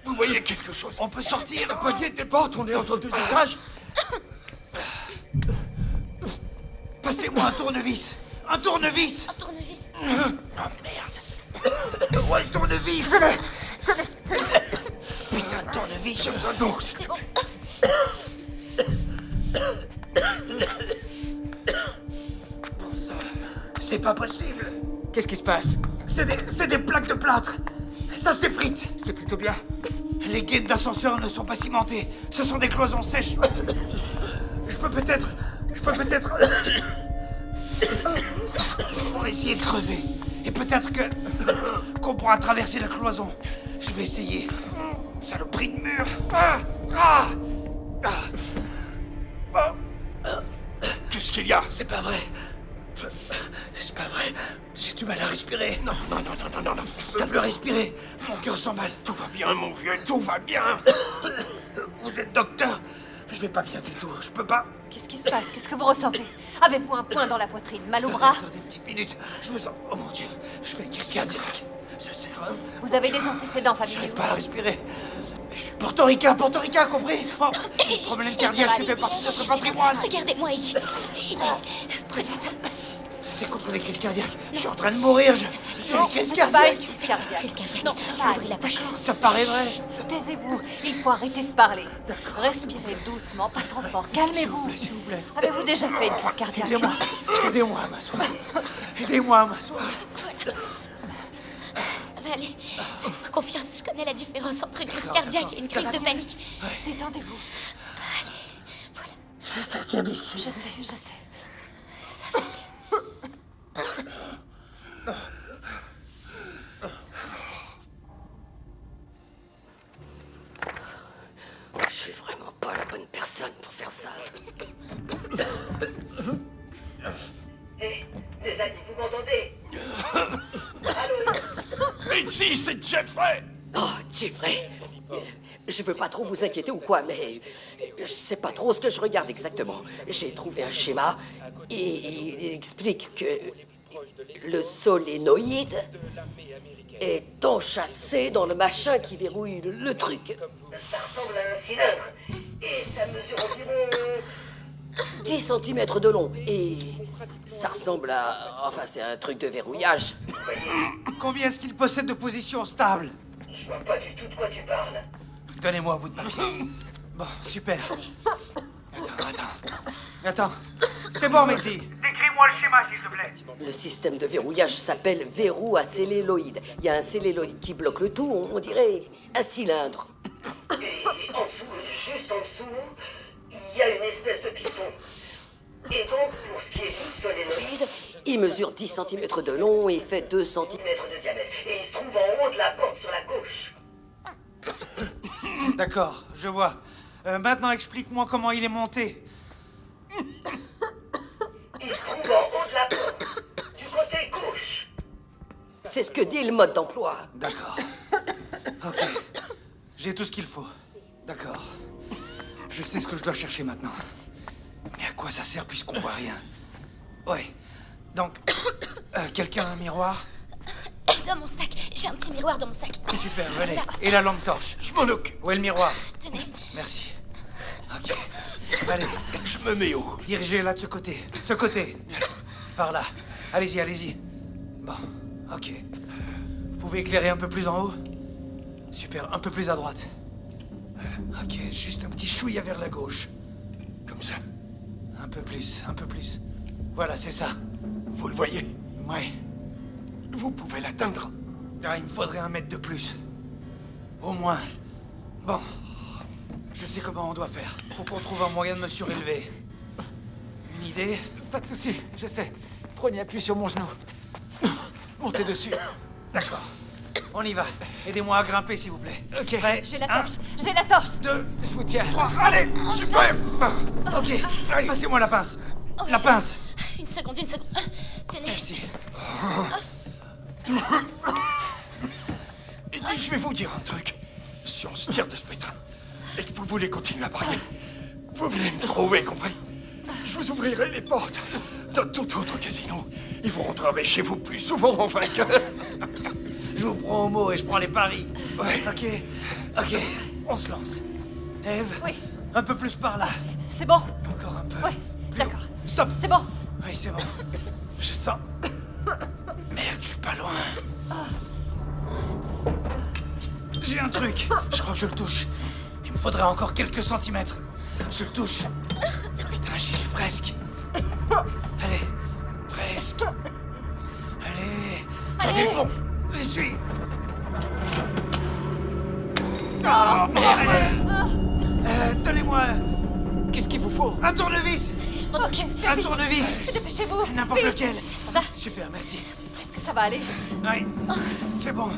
Vous voyez quelque chose? On peut sortir? Le palier des portes, on est entre 2 étages. Passez-moi un tournevis. Un tournevis. Un tournevis. Oh merde. Ouais, le tournevis. Putain de tournevis. J'ai besoin d'eau. C'est bon. C'est pas possible. Qu'est-ce qui se passe? C'est des plaques de plâtre. Ça s'effrite. C'est plutôt bien. Les gaines d'ascenseur ne sont pas cimentées. Ce sont des cloisons sèches. Je peux peut-être... Je pourrais essayer de creuser. Et peut-être qu'on pourra traverser la cloison. Je vais essayer. Saloperie de mur. Qu'est-ce qu'il y a? C'est pas vrai. C'est pas vrai. J'ai du mal à respirer. Non. Je peux plus respirer. Mon cœur s'emballe. Tout va bien, mon vieux, tout va bien. Vous êtes docteur? Je vais pas bien du tout. Je peux pas. Qu'est-ce qui se passe? Qu'est-ce que vous ressentez? Avez-vous un point dans la poitrine? Mal au bras? Attendez une petite minute. Je me sens... Oh mon Dieu. Je fais une crise cardiaque. Ça sert. Vous avez des antécédents familiaux? J'arrive pas à respirer. Je suis portoricain, compris? Oh, le problème cardiaque, tu fais partie de notre patrimoine. Regardez-moi, Eddie. Prenez ça. C'est contre les crises cardiaques. Je suis en train de mourir. J'ai une crise Pas cardiaque. une crise cardiaque. Crise cardiaque. Non, Ouvrez la poche. Ça paraît vrai. Taisez-vous. Il faut arrêter de parler. Respirez doucement, pas trop fort. Calmez-vous. S'il vous plaît. Avez-vous déjà fait une crise cardiaque? Aidez-moi à m'asseoir. Aidez-moi à m'asseoir. Ça va aller. Faites-moi confiance. Je connais la différence entre une crise cardiaque et une crise de panique. Détendez-vous. Allez, voilà. Je vais sortir d'ici. Je sais. Ça va aller. ça. Hé, les amis, vous m'entendez? Allô? Ici, c'est Jeffrey! Oh, Jeffrey. Je veux pas trop vous inquiéter ou quoi, mais je sais pas trop ce que je regarde exactement. J'ai trouvé un schéma et il explique que le solénoïde est enchâssé dans le machin qui verrouille le truc. Ça ressemble à un cylindre et ça mesure environ 10 cm de long et ça ressemble à... Enfin, c'est un truc de verrouillage. Combien est-ce qu'il possède de positions stables? Je vois pas du tout de quoi tu parles. Donnez-moi un bout de papier. Bon, super. Attends. C'est bon, Mexi. Décris-moi le schéma, s'il te plaît. Le système de verrouillage s'appelle verrou à célluloïde. Il y a un cellulloïde qui bloque le tout, on dirait un cylindre. Et en dessous, juste en dessous, il y a une espèce de piston. Et donc, pour ce qui est du solénoïde, Il mesure 10 cm de long et fait 2 cm de diamètre. Et il se trouve en haut de la porte sur la gauche. D'accord, je vois. Maintenant, explique-moi comment il est monté. Il se trouve en haut de la porte, du côté gauche. C'est ce que dit le mode d'emploi. D'accord. Ok. J'ai tout ce qu'il faut. D'accord. Je sais ce que je dois chercher maintenant. Mais à quoi ça sert puisqu'on voit rien? Ouais. Donc, quelqu'un a un miroir? Dans mon sac. J'ai un petit miroir dans mon sac. Super, venez. Là. Et la lampe torche? Je m'en occupe. Où est le miroir? Tenez. Merci. Ok. Allez. Je me mets où? Dirigez là de ce côté. Ce côté. Par là. Allez-y, allez-y. Bon, ok. Vous pouvez éclairer un peu plus en haut? Super, un peu plus à droite. Ok, juste un petit chouïa vers la gauche. Comme ça. Un peu plus, un peu plus. Voilà, c'est ça. Vous le voyez? Ouais. Vous pouvez l'atteindre. Ah, il me faudrait 1 mètre de plus. Au moins. Bon. Je sais comment on doit faire. Faut qu'on trouve un moyen de me surélever. Une idée? Pas de souci, je sais. Prenez appui sur mon genou. Montez dessus. D'accord. On y va. Aidez-moi à grimper, s'il vous plaît. Ok. Prêt? J'ai la torche. J'ai la torche. 2, Je vous tiens. 3, allez! Super! Ok, allez, passez-moi la pince. La pince. Une seconde. Tenez. Merci. Et dis, je vais vous dire un truc. Si on se tire de ce pétrin et que vous voulez continuer à parler, vous venez me trouver, compris? Je vous ouvrirai les portes d'un tout autre casino. Ils vont rentrer chez vous plus souvent en vainqueur. Je vous prends au mot et je prends les paris. Ouais. Ok, on se lance. Eve? Oui. Un peu plus par là. C'est bon. Encore un peu. Oui, d'accord. Stop. C'est bon. Oui, c'est bon. Je sens... Merde, je suis pas loin. J'ai un truc. Je crois que je le touche. Il me faudrait encore quelques centimètres. Je le touche. Putain, j'y suis presque. Allez, presque. Allez. Tenez bon. J'y suis. Oh, merde. Donnez-moi... Qu'est-ce qu'il vous faut? Un tournevis. Ok, Un tournevis. dépêchez-vous. N'importe Vite. lequel. Ça va? Super, merci. Est-ce que ça va aller? Oui, c'est bon.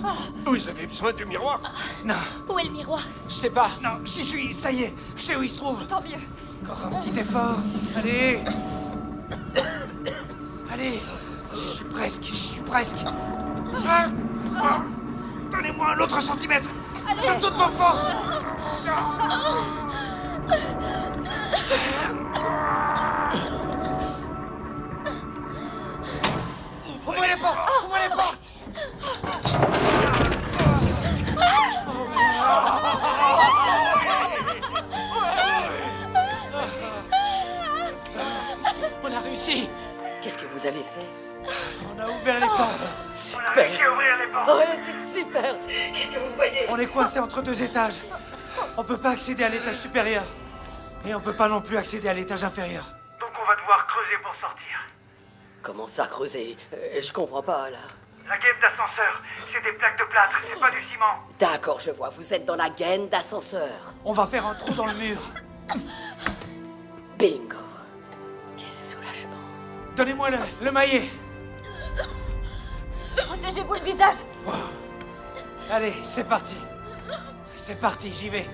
Vous avez besoin du miroir? Non, Où est le miroir? Je sais pas. non, j'y suis, ça y est, je sais où il se trouve. Tant mieux. Encore un petit effort. Allez. Allez, j'y suis presque. Donnez-moi un autre centimètre. De toute vos forces. Ouvrez les portes. Ouvrez les portes. On a réussi. Qu'est-ce que vous avez fait? On a ouvert les portes. On a réussi à ouvrir les portes. Ouais, c'est super. Qu'est-ce que vous voyez? On est coincé entre 2 étages. On peut pas accéder à l'étage supérieur. Et on peut pas non plus accéder à l'étage inférieur. Donc on va devoir creuser pour sortir. Comment ça, creuser? Je comprends pas, là. La gaine d'ascenseur, c'est des plaques de plâtre, c'est pas du ciment. D'accord, je vois. Vous êtes dans la gaine d'ascenseur. On va faire un trou dans le mur. Bingo. Quel soulagement. Donnez-moi le maillet. Protégez-vous le visage. Allez, c'est parti. C'est parti, j'y vais.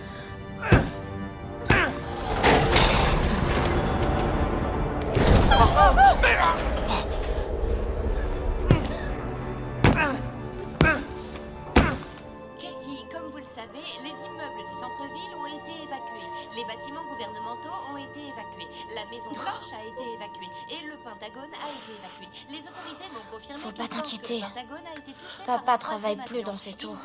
Katie, comme vous le savez, les immeubles du centre-ville ont été évacués. Les bâtiments gouvernementaux ont été évacués. La Maison Blanche a été évacuée. Et le Pentagone a été évacué. Les autorités m'ont confirmé Faut qu'ils pas pensent que t'inquiéter. le Pentagone a été touché Papa par un travaille troisième plus avion. dans ces tours.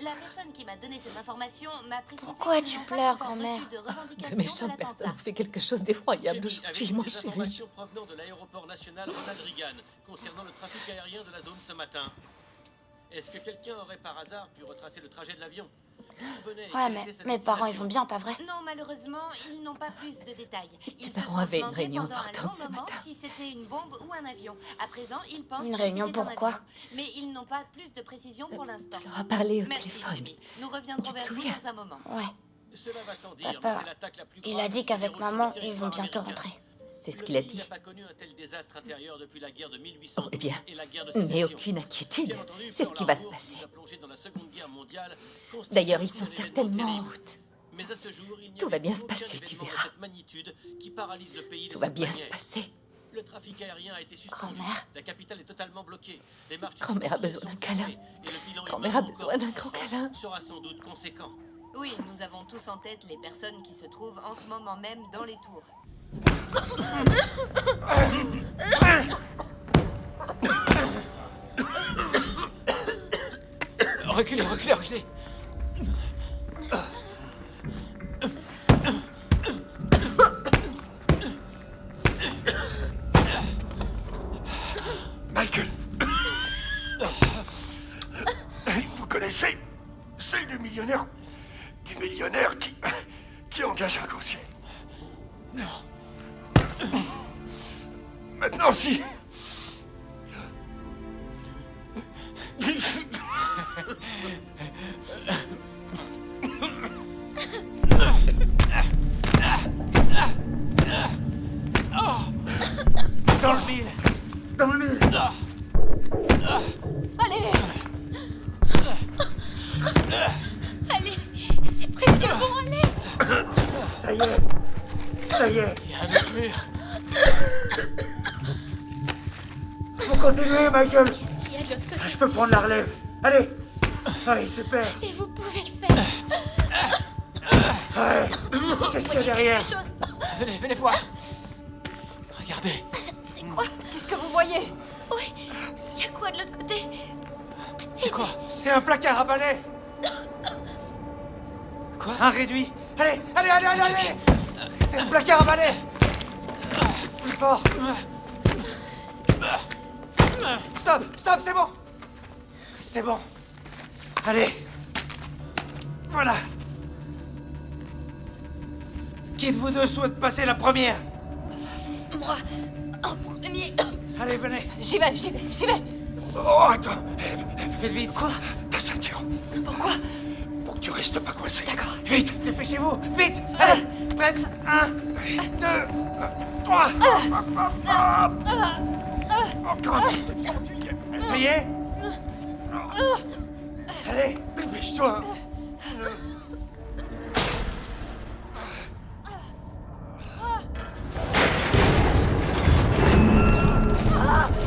La personne qui m'a donné cette information m'a précisé Pourquoi qu'ils tu n'ont pas pleures, encore grand-mère? reçu de revendication De de méchantes l'attentat. personnes ont fait quelque chose d'effroyable Jamie, aujourd'hui, avez-vous mon des chéri. informations provenant de l'aéroport national Ronald Reagan concernant le trafic aérien de la zone ce matin. Est-ce que quelqu'un aurait par hasard pu retracer le trajet de l'avion? Ouais, mais mes parents, ils vont bien, pas vrai? Non, malheureusement, ils n'ont pas plus de détails. Ils se parents sont avaient une demandé réunion pendant un importante long ce moment matin. si c'était une bombe ou un avion. À présent, ils pensent Une que réunion, c'était un pourquoi? avion. Mais ils n'ont pas plus de précision pour l'instant. Tu leur as parlé au Merci, téléphone. Jamie. Nous reviendrons Tu te vers vous souviens? dans un moment. Ouais. Cela va sans dire, mais Papa, c'est l'attaque la plus il grave a dit qui se qu'avec déroule sur maman, le ils vont territoire bientôt américain. rentrer. C'est ce Le qu'il a pays dit. n'a pas connu un tel désastre intérieur depuis la guerre de 1812 Oh, eh bien, et la guerre de n'aie sécession. aucune inquiétude. Bien entendu, C'est ce qui va se Pearl Harbor, passer. qui nous a plongés dans la Seconde Guerre mondiale, constitue D'ailleurs, un ils sont événement certainement en terrible. route. Mais à ce jour, il n'y Tout a va bien aucun se passer, tu événement de verras. cette magnitude qui paralyse le pays de Tout va cette bien se manière. passer. Le trafic aérien a été suspendu. Grand-mère. La capitale est totalement bloquée. Les marches Grand-mère a financières besoin sont d'un câlin. fermées. Et le bilan Grand-mère humain a besoin d'un encore grand câlin. sera sans doute conséquent. Oui, nous avons tous en tête les personnes qui se trouvent en ce moment même dans les tours. Reculez, reculez, reculez. Michael. Vous connaissez celle du millionnaire qui engage un causier? Non. Maintenant, si. Dans le mille. Dans le mille. Allez! Allez, c'est presque bon, allez! Ça y est. Ça y est. Il y a un autre mur. Faut continuer, Michael. Qu'est-ce qu'il y a de l'autre côté? Je peux prendre la relève. Allez. Allez, super. Et vous pouvez le faire. Ouais. Qu'est-ce qu'il y a derrière? Quelque chose. Venez, venez voir. Regardez. C'est quoi? Qu'est-ce que vous voyez? Oui, il y a quoi de l'autre côté? C'est quoi? C'est un placard à balai. Quoi? Un réduit. Allez, allez, allez, allez, allez. C'est un placard à balai. Plus fort. Stop, stop, c'est bon. C'est bon. Allez. Voilà. Qui de vous deux souhaite passer la première? Moi, en premier. Allez, venez. J'y vais, j'y vais, j'y vais! Oh, attends. Eve, Faites vite. Quoi? ta ceinture. Pourquoi? Pour que tu restes pas coincé. D'accord. Vite. Dépêchez-vous, vite. Allez, prête. 1, 2, 3. Encore un petit effort, tu y es presque. Ça y est? Allez. Dépêche-toi.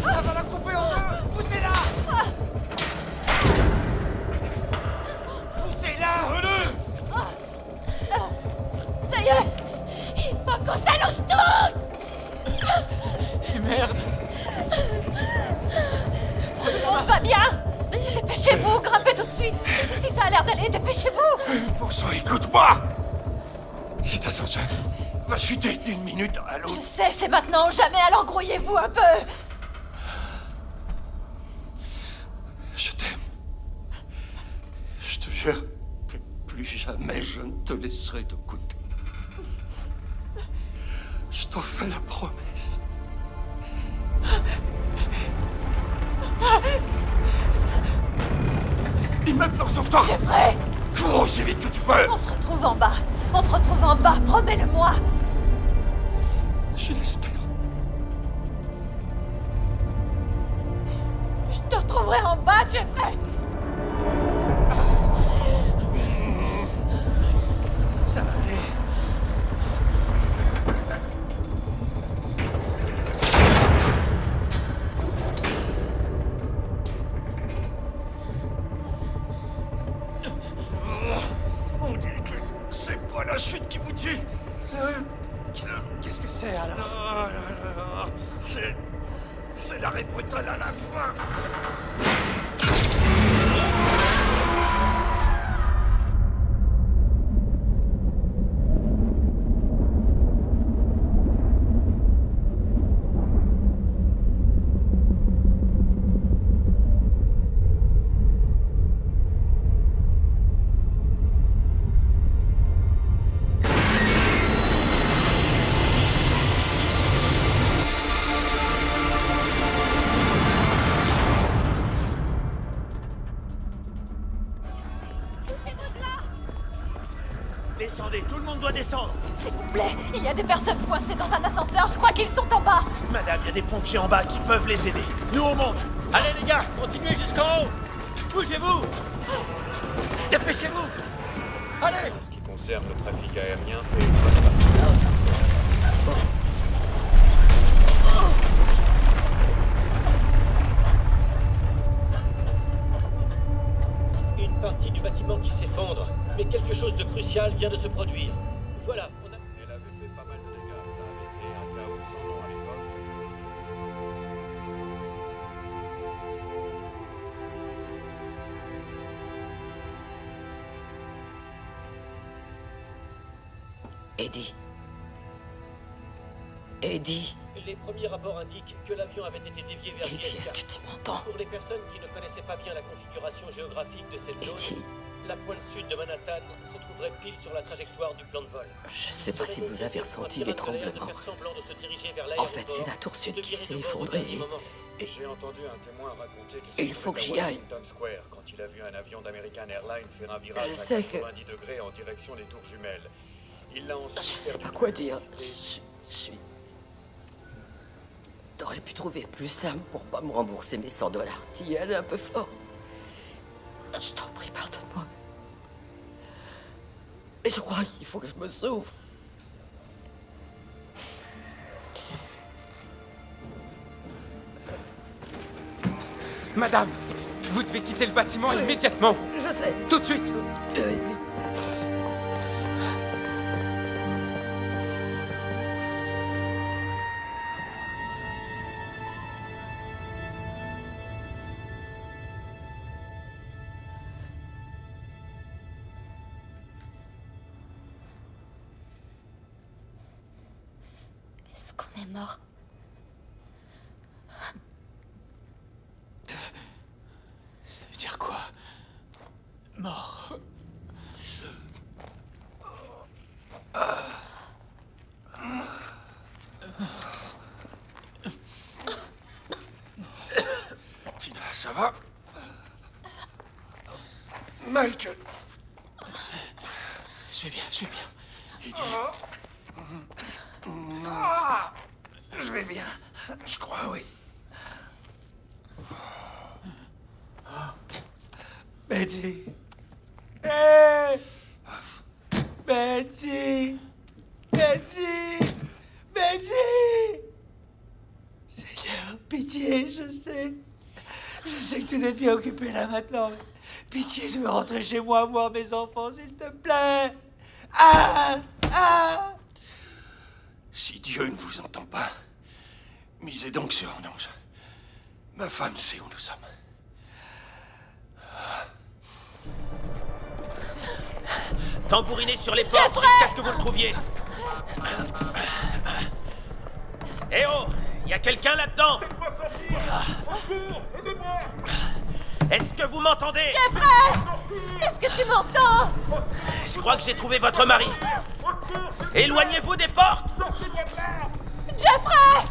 Ça va la couper en deux. Poussez-la. Poussez-la. Ça y est! Il faut qu'on s'allonge tous! Et merde. Tout le monde va bien! Dépêchez-vous, grimpez tout de suite! Si ça a l'air d'aller, dépêchez-vous! Pour ça, écoute-moi. Cet ascenseur va chuter d'une minute à Je l'autre. sais, c'est maintenant ou jamais, alors grouillez-vous un peu! Je t'aime. Je te jure que plus jamais je ne te laisserai de côté. Je t'en fais la promesse. Et maintenant, sauve-toi! J'ai prêt! Cours aussi vite que tu peux! On se retrouve en bas! On se retrouve en bas, promets-le-moi! Je l'espère. Je te retrouverai en bas, Jeffrey! Ça va aller. la chute qui vous tue. Qu'est-ce que c'est alors? C'est l'arrêt brutal à la fin. Descendez, tout le monde doit descendre. S'il vous plaît, il y a des personnes coincées dans un ascenseur, je crois qu'ils sont en bas. Madame, il y a des pompiers en bas qui peuvent les aider. Nous, on monte. Allez les gars, continuez jusqu'en haut. Bougez-vous. Dépêchez-vous. Allez. En ce qui concerne le trafic aérien et... Une partie du bâtiment qui s'effondre, mais quelque chose de crucial vient de se produire. Voilà, on a... Elle avait fait pas mal de dégâts, cela avait créé un chaos sans nom à l'époque. Eddie. Eddie. Les premiers rapports indiquent que l'avion avait été dévié vers Eddie, est-ce que tu m'entends? Pour les personnes qui ne connaissaient pas bien la configuration géographique de cette zone, la pointe sud de Manhattan se trouverait pile sur la trajectoire du plan de vol. Je sais pas si vous avez ressenti les tremblements. En fait, c'est la tour sud qui s'est effondrée. Et j'ai entendu un témoin raconter qu'il il faut que j'y aille. Washington Square quand il a vu un avion d'American Airlines faire un virage Je à sais que... 90 degrés en direction des tours jumelles. Il l'a ensuite Je sais pas quoi dire. Je suis... T'aurais pu trouver plus simple pour pas me rembourser mes $100. T'y es allé un peu fort. Je t'en prie, pardonne-moi. Mais je crois qu'il faut que je me sauve. Madame, vous devez quitter le bâtiment immédiatement. Je sais. Tout de suite. Est-ce qu'on est mort? Ça veut dire quoi? Mort. Tina, ça va? Michael. Je vais bien, je vais bien. Eddie. Je vais bien. Je crois, oui. Betty. Hey! Betty! Betty! Betty! Seigneur, pitié, je sais. Je sais que tu dois être bien occupé là maintenant. Mais pitié, je veux rentrer chez moi voir mes enfants, s'il te plaît. Ah! Ah! Si Dieu ne vous entend pas, misez donc sur un ange. Ma femme sait où nous sommes. Tambourinez sur les portes jusqu'à ce que vous le trouviez. Eh oh, y a quelqu'un là-dedans? Faites-moi sortir! Au secours! Aidez-moi! Est-ce que vous m'entendez? Jeffrey! Est-ce que tu m'entends? Je crois que j'ai trouvé votre mari. Éloignez-vous des portes! Sortez-moi de là! Jeffrey!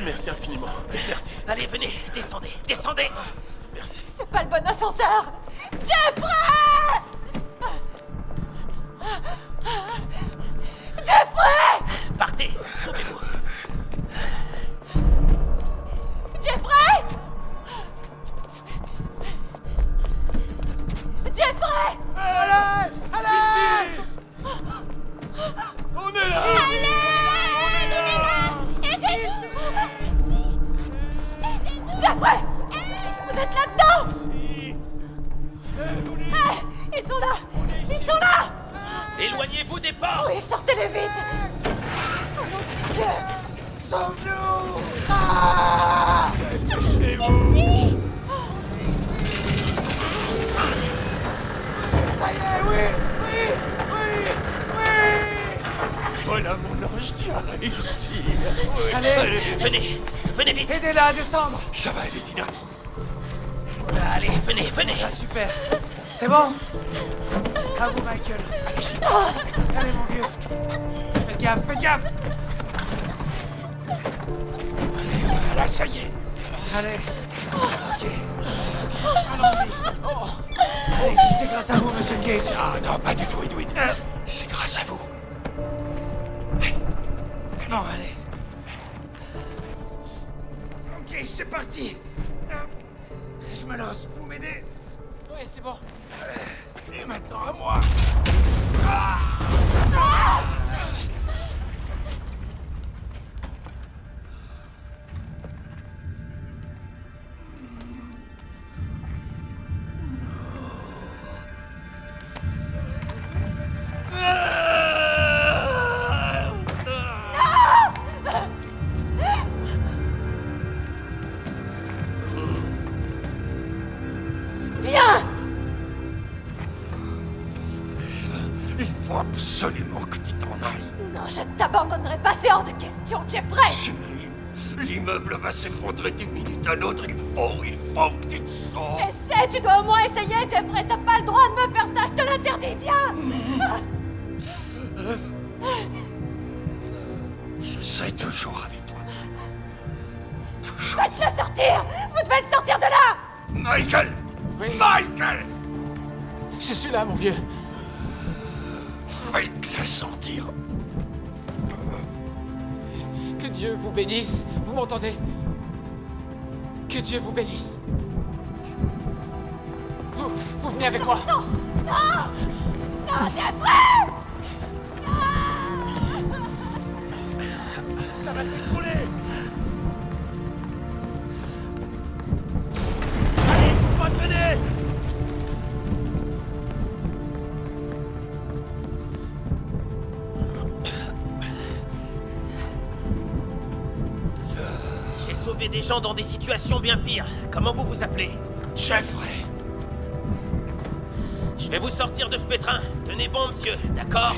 Merci infiniment. Merci. Allez, venez, descendez, descendez. Merci. C'est pas le bon ascenseur! Jeffrey! Jeffrey! Partez, sauvez-vous. Jeffrey! Jeffrey! À l'aide! À Éloignez-vous des portes! Oui, sortez-les vite! Oh nom de Dieu! Sauve-nous! Ah! Dépêchez-vous! Merci! Ça y est, oui! Oui! Oui! Oui! Voilà, mon ange, tu as réussi! Oui. Allez, venez vite! Aidez-la à descendre! Ça va aller, Dina. Allez, venez! Ah, super! C'est bon? À vous, Michael. Allez, Allez, mon vieux. Faites gaffe! Voilà, ça y est. Allez. Ok. Allons-y. Allez-y, c'est grâce à vous, Monsieur Gage. Ah non, pas du tout, Edwin. C'est grâce à vous. Non, allez. Ok, c'est parti. Je me lance. Vous m'aidez? Oui, c'est bon. Et maintenant à moi! Viens! Il faut absolument que tu t'en ailles. Non, je ne t'abandonnerai pas, c'est hors de question, Jeffrey! Chérie, l'immeuble va s'effondrer d'une minute à l'autre. Il faut que tu te sauves. Essaie, tu dois au moins essayer, Jeffrey! T'as pas le droit de me faire ça, je te l'interdis, viens! Je serai toujours avec toi. Faites-le sortir! Vous devez le sortir de là! Michael! Oui. Michael! Je suis là, mon vieux. Faites-la sortir. Que Dieu vous bénisse. Vous m'entendez? Que Dieu vous bénisse. Vous venez avec moi. Non! Non! Non, Jeffrey! Ça va s'écrouler! Allez, faut pas traîner! J'ai sauvé des gens dans des situations bien pires. Comment vous vous appelez? Jeffrey! Je vais vous sortir de ce pétrin. Tenez bon, monsieur, d'accord?